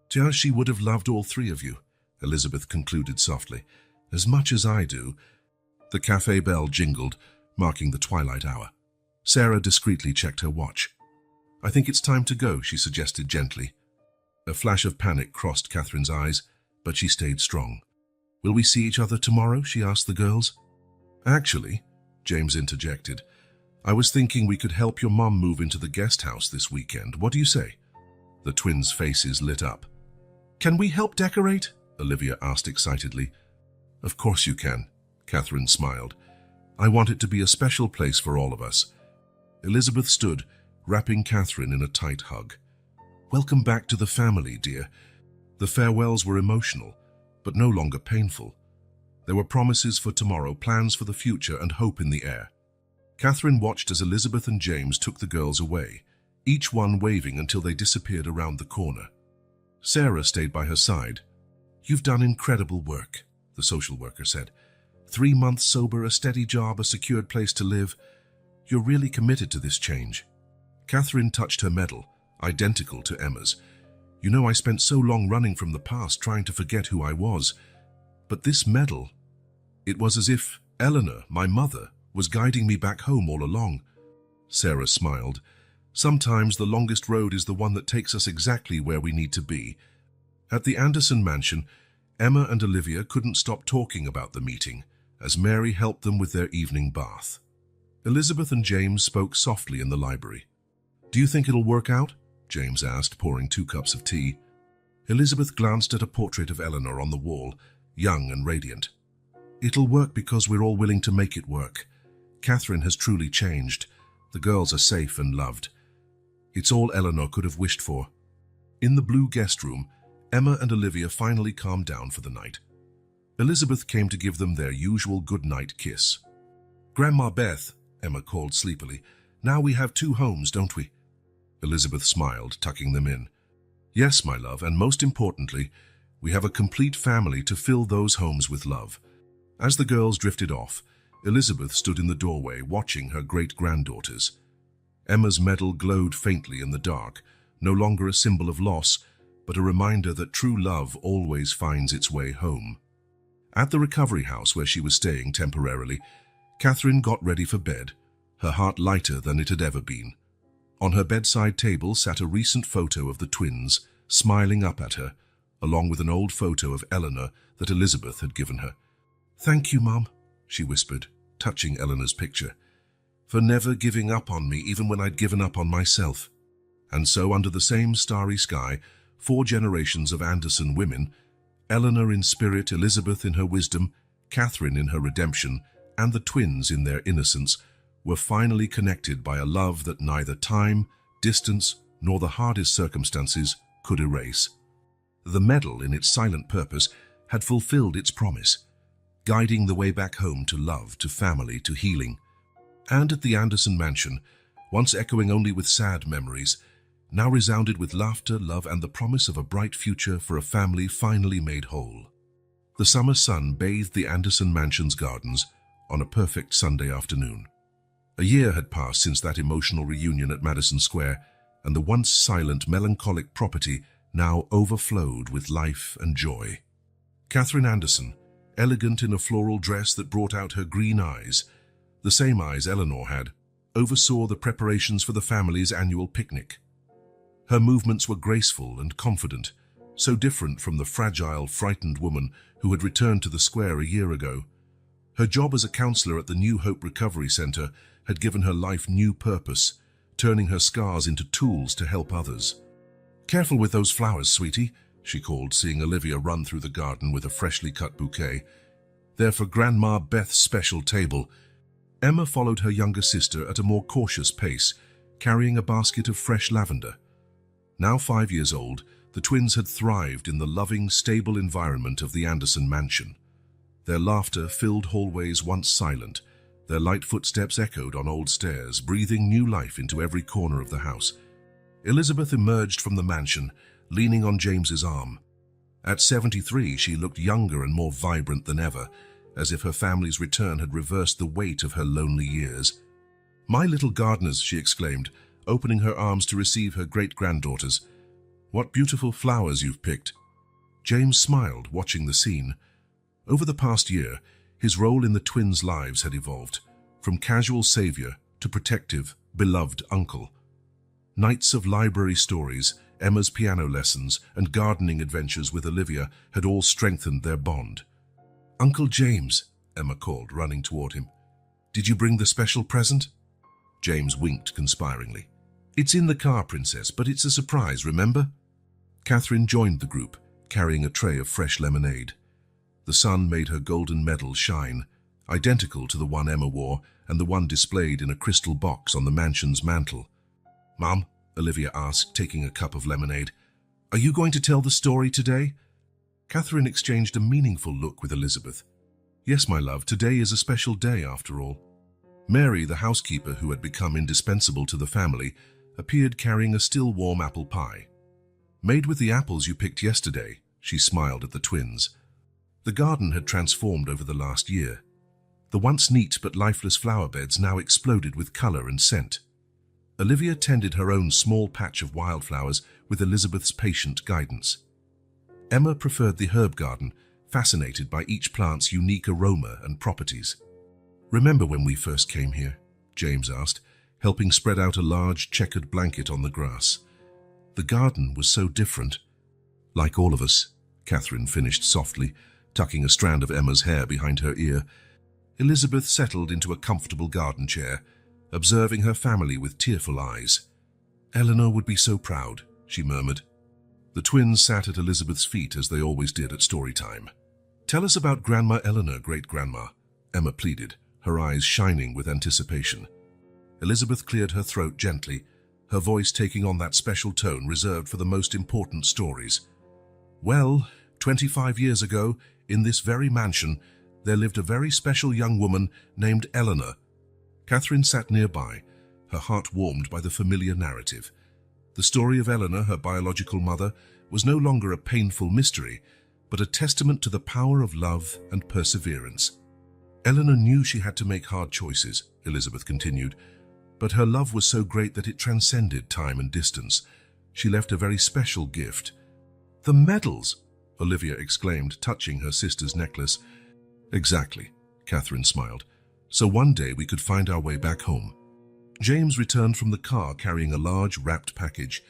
"Just she would have loved all 3 of you," Elizabeth concluded softly, "as much as I do." The cafe bell jingled, marking the twilight hour. Sarah discreetly checked her watch. "I think it's time to go," she suggested gently. A flash of panic crossed Catherine's eyes, but she stayed strong. "Will we see each other tomorrow?" she asked the girls. "Actually," James interjected, "I was thinking we could help your mom move into the guest house this weekend. What do you say?" The twins' faces lit up. "Can we help decorate?" Olivia asked excitedly. "Of course you can," Catherine smiled. "I want it to be a special place for all of us." Elizabeth stood, wrapping Catherine in a tight hug. "Welcome back to the family, dear." The farewells were emotional, but no longer painful. There were promises for tomorrow, plans for the future, and hope in the air. Catherine watched as Elizabeth and James took the girls away, each one waving until they disappeared around the corner. Sarah stayed by her side. "You've done incredible work," the social worker said. 3 months sober, a steady job, a secured place to live. You're really committed to this change." Catherine touched her medal, identical to Emma's. "You know, I spent so long running from the past, trying to forget who I was. But this medal, it was as if Eleanor, my mother, was guiding me back home all along." Sarah smiled. "Sometimes the longest road is the one that takes us exactly where we need to be." At the Anderson mansion, Emma and Olivia couldn't stop talking about the meeting, as Mary helped them with their evening bath. Elizabeth and James spoke softly in the library. "Do you think it'll work out?" James asked, pouring 2 cups of tea. Elizabeth glanced at a portrait of Eleanor on the wall, young and radiant. "It'll work because we're all willing to make it work. Catherine has truly changed. The girls are safe and loved. It's all Eleanor could have wished for." In the blue guest room, Emma and Olivia finally calmed down for the night. Elizabeth came to give them their usual good-night kiss. "Grandma Beth," Emma called sleepily, "now we have 2 homes, don't we?" Elizabeth smiled, tucking them in. "Yes, my love, and most importantly, we have a complete family to fill those homes with love." As the girls drifted off, Elizabeth stood in the doorway watching her great-granddaughters. Emma's medal glowed faintly in the dark, no longer a symbol of loss, but a reminder that true love always finds its way home. At the recovery house where she was staying temporarily, Catherine got ready for bed, her heart lighter than it had ever been. On her bedside table sat a recent photo of the twins, smiling up at her, along with an old photo of Eleanor that Elizabeth had given her. "Thank you, Mum," she whispered, touching Eleanor's picture, "for never giving up on me even when I'd given up on myself." And so, under the same starry sky, 4 generations of Anderson women, Eleanor in spirit, Elizabeth in her wisdom, Catherine in her redemption, and the twins in their innocence were finally connected by a love that neither time, distance, nor the hardest circumstances could erase. The medal, in its silent purpose, had fulfilled its promise, guiding the way back home to love, to family, to healing. And at the Anderson mansion, once echoing only with sad memories, now resounded with laughter, love, and the promise of a bright future for a family finally made whole. The summer sun bathed the Anderson mansion's gardens on a perfect Sunday afternoon. A year had passed since that emotional reunion at Madison Square, and the once silent, melancholic property now overflowed with life and joy. Catherine Anderson, elegant in a floral dress that brought out her green eyes, the same eyes Eleanor had, oversaw the preparations for the family's annual picnic. Her movements were graceful and confident, so different from the fragile, frightened woman who had returned to the square a year ago. Her job as a counselor at the New Hope Recovery Center had given her life new purpose, turning her scars into tools to help others. "Careful with those flowers, sweetie," she called, seeing Olivia run through the garden with a freshly cut bouquet. "They're for Grandma Beth's special table." Emma followed her younger sister at a more cautious pace, carrying a basket of fresh lavender. Now 5 years old, the twins had thrived in the loving, stable environment of the Anderson mansion. Their laughter filled hallways once silent. Their light footsteps echoed on old stairs, breathing new life into every corner of the house. Elizabeth emerged from the mansion, leaning on James's arm. At 73, she looked younger and more vibrant than ever, as if her family's return had reversed the weight of her lonely years. "My little gardeners," she exclaimed, opening her arms to receive her great-granddaughters. "What beautiful flowers you've picked." James smiled, watching the scene. Over the past year, his role in the twins' lives had evolved, from casual savior to protective, beloved uncle. Nights of library stories, Emma's piano lessons, and gardening adventures with Olivia had all strengthened their bond. "Uncle James," Emma called, running toward him. "Did you bring the special present?" James winked conspiringly. "It's in the car, Princess, but it's a surprise, remember?" Catherine joined the group, carrying a tray of fresh lemonade. The sun made her golden medal shine, identical to the one Emma wore and the one displayed in a crystal box on the mansion's mantel. "Mom," Olivia asked, taking a cup of lemonade, "are you going to tell the story today?" Catherine exchanged a meaningful look with Elizabeth. "Yes, my love, today is a special day after all." Mary, the housekeeper who had become indispensable to the family, appeared carrying a still warm apple pie. "Made with the apples you picked yesterday," she smiled at the twins. The garden had transformed over the last year. The once neat but lifeless flower beds now exploded with color and scent. Olivia tended her own small patch of wildflowers with Elizabeth's patient guidance. Emma preferred the herb garden, fascinated by each plant's unique aroma and properties. "Remember when we first came here?" James asked, helping spread out a large checkered blanket on the grass. "The garden was so different." "Like all of us," Catherine finished softly, tucking a strand of Emma's hair behind her ear. Elizabeth settled into a comfortable garden chair, observing her family with tearful eyes. "Eleanor would be so proud," she murmured. The twins sat at Elizabeth's feet as they always did at story time. "Tell us about Grandma Eleanor, great-grandma," Emma pleaded, her eyes shining with anticipation. Elizabeth cleared her throat gently, her voice taking on that special tone reserved for the most important stories. "Well, 25 years ago, in this very mansion, there lived a very special young woman named Eleanor." Catherine sat nearby, her heart warmed by the familiar narrative. The story of Eleanor, her biological mother, was no longer a painful mystery, but a testament to the power of love and perseverance. "Eleanor knew she had to make hard choices," Elizabeth continued, "but her love was so great that it transcended time and distance. She left a very special gift." "The medals!" Olivia exclaimed, touching her sister's necklace. "Exactly," Catherine smiled. "So one day we could find our way back home." James returned from the car carrying a large wrapped package.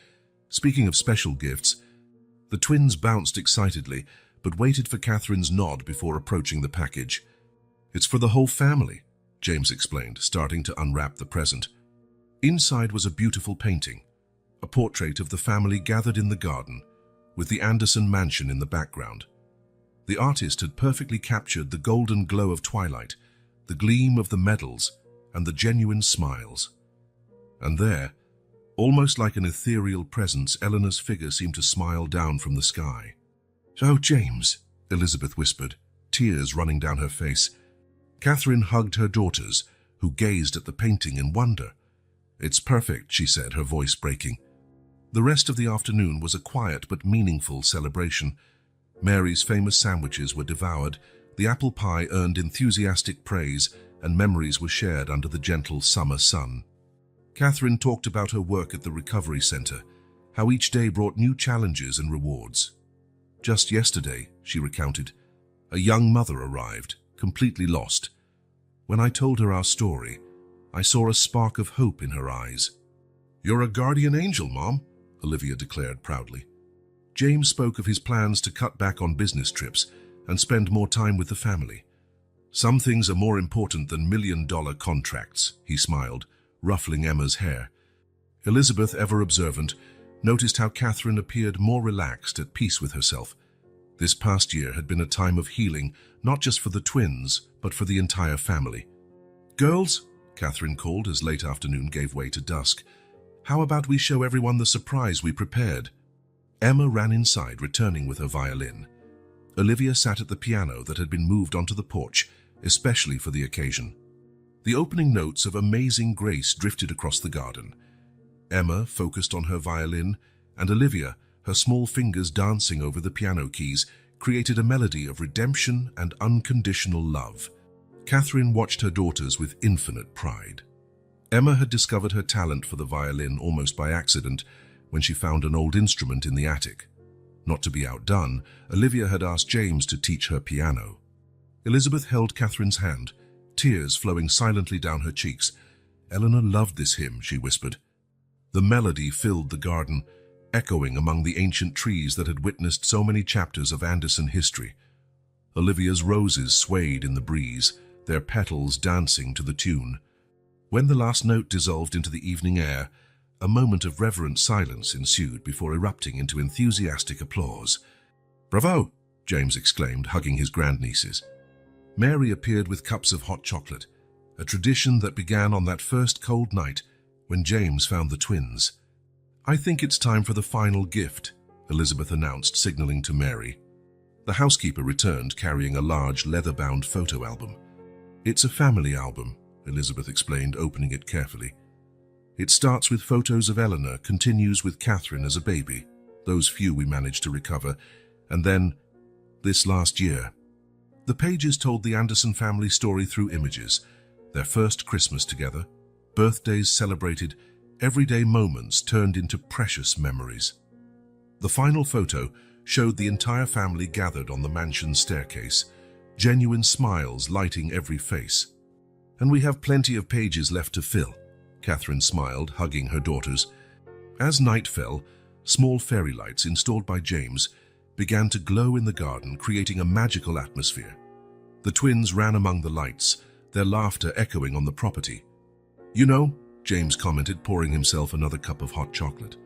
Speaking of special gifts, the twins bounced excitedly, but waited for Catherine's nod before approaching the package. "It's for the whole family," James explained, starting to unwrap the present. Inside was a beautiful painting, a portrait of the family gathered in the garden, with the Anderson mansion in the background. The artist had perfectly captured the golden glow of twilight, the gleam of the medals, and the genuine smiles. And there, almost like an ethereal presence, Eleanor's figure seemed to smile down from the sky. "Oh, James," Elizabeth whispered, tears running down her face. Catherine hugged her daughters, who gazed at the painting in wonder. "It's perfect," she said, her voice breaking. The rest of the afternoon was a quiet but meaningful celebration. Mary's famous sandwiches were devoured, the apple pie earned enthusiastic praise, and memories were shared under the gentle summer sun. Catherine talked about her work at the recovery center, how each day brought new challenges and rewards. "Just yesterday," she recounted, "a young mother arrived, completely lost. When I told her our story, I saw a spark of hope in her eyes." "You're a guardian angel, Mom," Olivia declared proudly. James spoke of his plans to cut back on business trips and spend more time with the family. "Some things are more important than million-dollar contracts," he smiled, ruffling Emma's hair. Elizabeth, ever observant, noticed how Catherine appeared more relaxed, at peace with herself. This past year had been a time of healing, not just for the twins, but for the entire family. "Girls," Catherine called as late afternoon gave way to dusk, "how about we show everyone the surprise we prepared?" Emma ran inside, returning with her violin. Olivia sat at the piano that had been moved onto the porch, especially for the occasion. The opening notes of Amazing Grace drifted across the garden. Emma focused on her violin, and Olivia, her small fingers dancing over the piano keys, created a melody of redemption and unconditional love. Catherine watched her daughters with infinite pride. Emma had discovered her talent for the violin almost by accident when she found an old instrument in the attic. Not to be outdone, Olivia had asked James to teach her piano. Elizabeth held Catherine's hand, tears flowing silently down her cheeks. "Eleanor loved this hymn," she whispered. The melody filled the garden, echoing among the ancient trees that had witnessed so many chapters of Anderson history. Olivia's roses swayed in the breeze, their petals dancing to the tune. When the last note dissolved into the evening air, a moment of reverent silence ensued before erupting into enthusiastic applause. "Bravo!" James exclaimed, hugging his grandnieces. Mary appeared with cups of hot chocolate, a tradition that began on that first cold night when James found the twins. "I think it's time for the final gift," Elizabeth announced, signaling to Mary. The housekeeper returned, carrying a large leather-bound photo album. "It's a family album," Elizabeth explained, opening it carefully. "It starts with photos of Eleanor, continues with Catherine as a baby, those few we managed to recover, and then this last year." The pages told the Anderson family story through images, their first Christmas together, birthdays celebrated, everyday moments turned into precious memories. The final photo showed the entire family gathered on the mansion staircase, genuine smiles lighting every face. "And we have plenty of pages left to fill," Catherine smiled, hugging her daughters. As night fell, small fairy lights installed by James began to glow in the garden, creating a magical atmosphere. The twins ran among the lights, their laughter echoing on the property. "You know," James commented, pouring himself another cup of hot chocolate,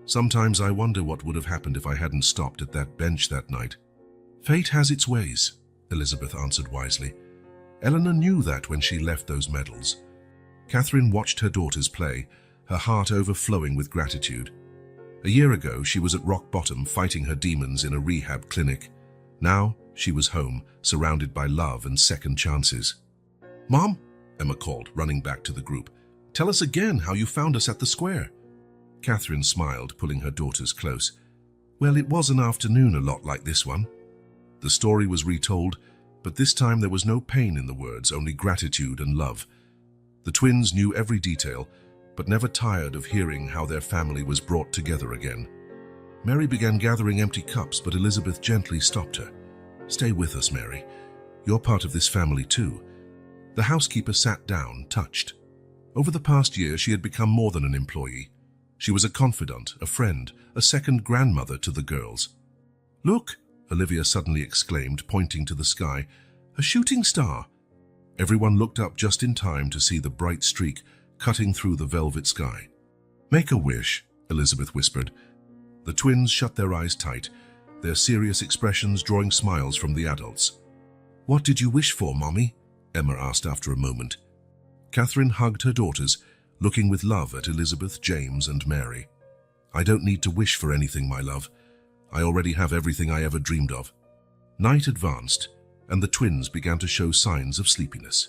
"sometimes I wonder what would have happened if I hadn't stopped at that bench that night." "Fate has its ways," Elizabeth answered wisely. Eleanor knew that when she left those medals. Catherine watched her daughters play, her heart overflowing with gratitude. A year ago, she was at rock bottom, fighting her demons in a rehab clinic. Now, she was home, surrounded by love and second chances. "Mom," Emma called, running back to the group, "tell us again how you found us at the square." Catherine smiled, pulling her daughters close. "Well, it was an afternoon a lot like this one." The story was retold, but this time there was no pain in the words, only gratitude and love. The twins knew every detail, but never tired of hearing how their family was brought together again. Mary began gathering empty cups, but Elizabeth gently stopped her. "Stay with us, Mary. You're part of this family too." The housekeeper sat down, touched. Over the past year, she had become more than an employee. She was a confidant, a friend, a second grandmother to the girls. "Look!" Olivia suddenly exclaimed, pointing to the sky. "A shooting star!" Everyone looked up just in time to see the bright streak cutting through the velvet sky. "Make a wish," Elizabeth whispered. The twins shut their eyes tight, their serious expressions drawing smiles from the adults. "What did you wish for, Mommy?" Emma asked after a moment. Catherine hugged her daughters, looking with love at Elizabeth, James, and Mary. "I don't need to wish for anything, my love. I already have everything I ever dreamed of." Night advanced, and the twins began to show signs of sleepiness.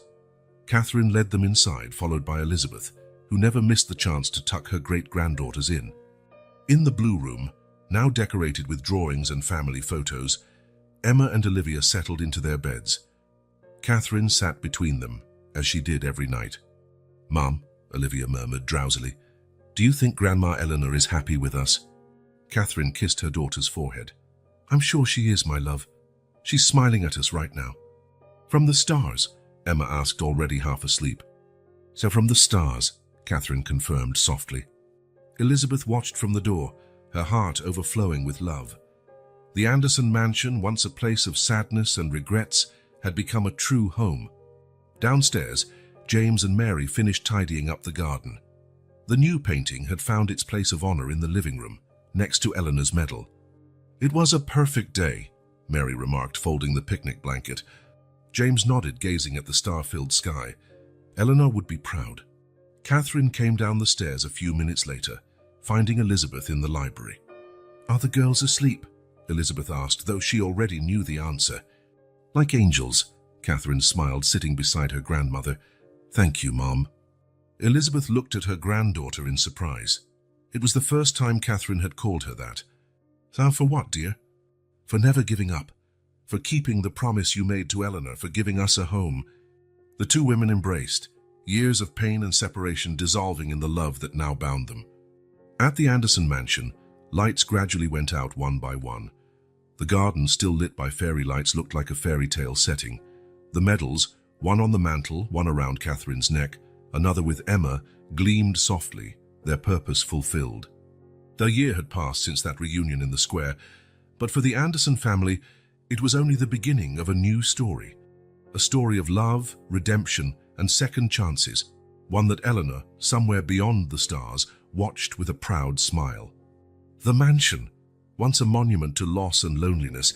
Catherine led them inside, followed by Elizabeth, who never missed the chance to tuck her great-granddaughters in. In the blue room, now decorated with drawings and family photos, Emma and Olivia settled into their beds. Catherine sat between them, as she did every night. "Mom," Olivia murmured drowsily, "do you think Grandma Eleanor is happy with us?" Catherine kissed her daughter's forehead. "I'm sure she is, my love. She's smiling at us right now." "From the stars?" Emma asked, already half asleep. "So from the stars," Catherine confirmed softly. Elizabeth watched from the door, her heart overflowing with love. The Anderson mansion, once a place of sadness and regrets, had become a true home. Downstairs, James and Mary finished tidying up the garden. The new painting had found its place of honor in the living room, next to Eleanor's medal. "It was a perfect day," Mary remarked, folding the picnic blanket. James nodded, gazing at the star-filled sky. Eleanor would be proud. Catherine came down the stairs a few minutes later, finding Elizabeth in the library. "Are the girls asleep?" Elizabeth asked, though she already knew the answer. "Like angels," Catherine smiled, sitting beside her grandmother. "Thank you, Mom." Elizabeth looked at her granddaughter in surprise. It was the first time Catherine had called her that. "So for what, dear?" "For never giving up. For keeping the promise you made to Eleanor, for giving us a home." The two women embraced, years of pain and separation dissolving in the love that now bound them. At the Anderson mansion, lights gradually went out one by one. The garden, still lit by fairy lights, looked like a fairy tale setting. The medals, one on the mantle, one around Catherine's neck, another with Emma, gleamed softly, their purpose fulfilled. A year had passed since that reunion in the square, but for the Anderson family, it was only the beginning of a new story. A story of love, redemption, and second chances, one that Eleanor, somewhere beyond the stars, watched with a proud smile. The mansion, once a monument to loss and loneliness,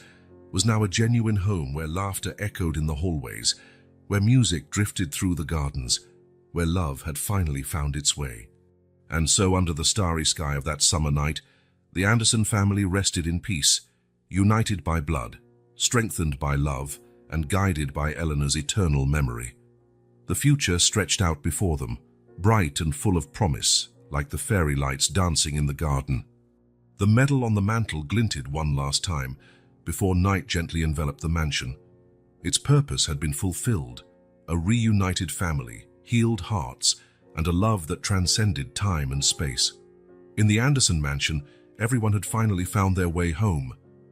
was now a genuine home where laughter echoed in the hallways, where music drifted through the gardens, where love had finally found its way. And so, under the starry sky of that summer night, the Anderson family rested in peace, united by blood, strengthened by love, and guided by Eleanor's eternal memory. The future stretched out before them, bright and full of promise, like the fairy lights dancing in the garden. The medal on the mantle glinted one last time, before night gently enveloped the mansion. Its purpose had been fulfilled, a reunited family, healed hearts, and a love that transcended time and space. In the Anderson mansion, everyone had finally found their way home,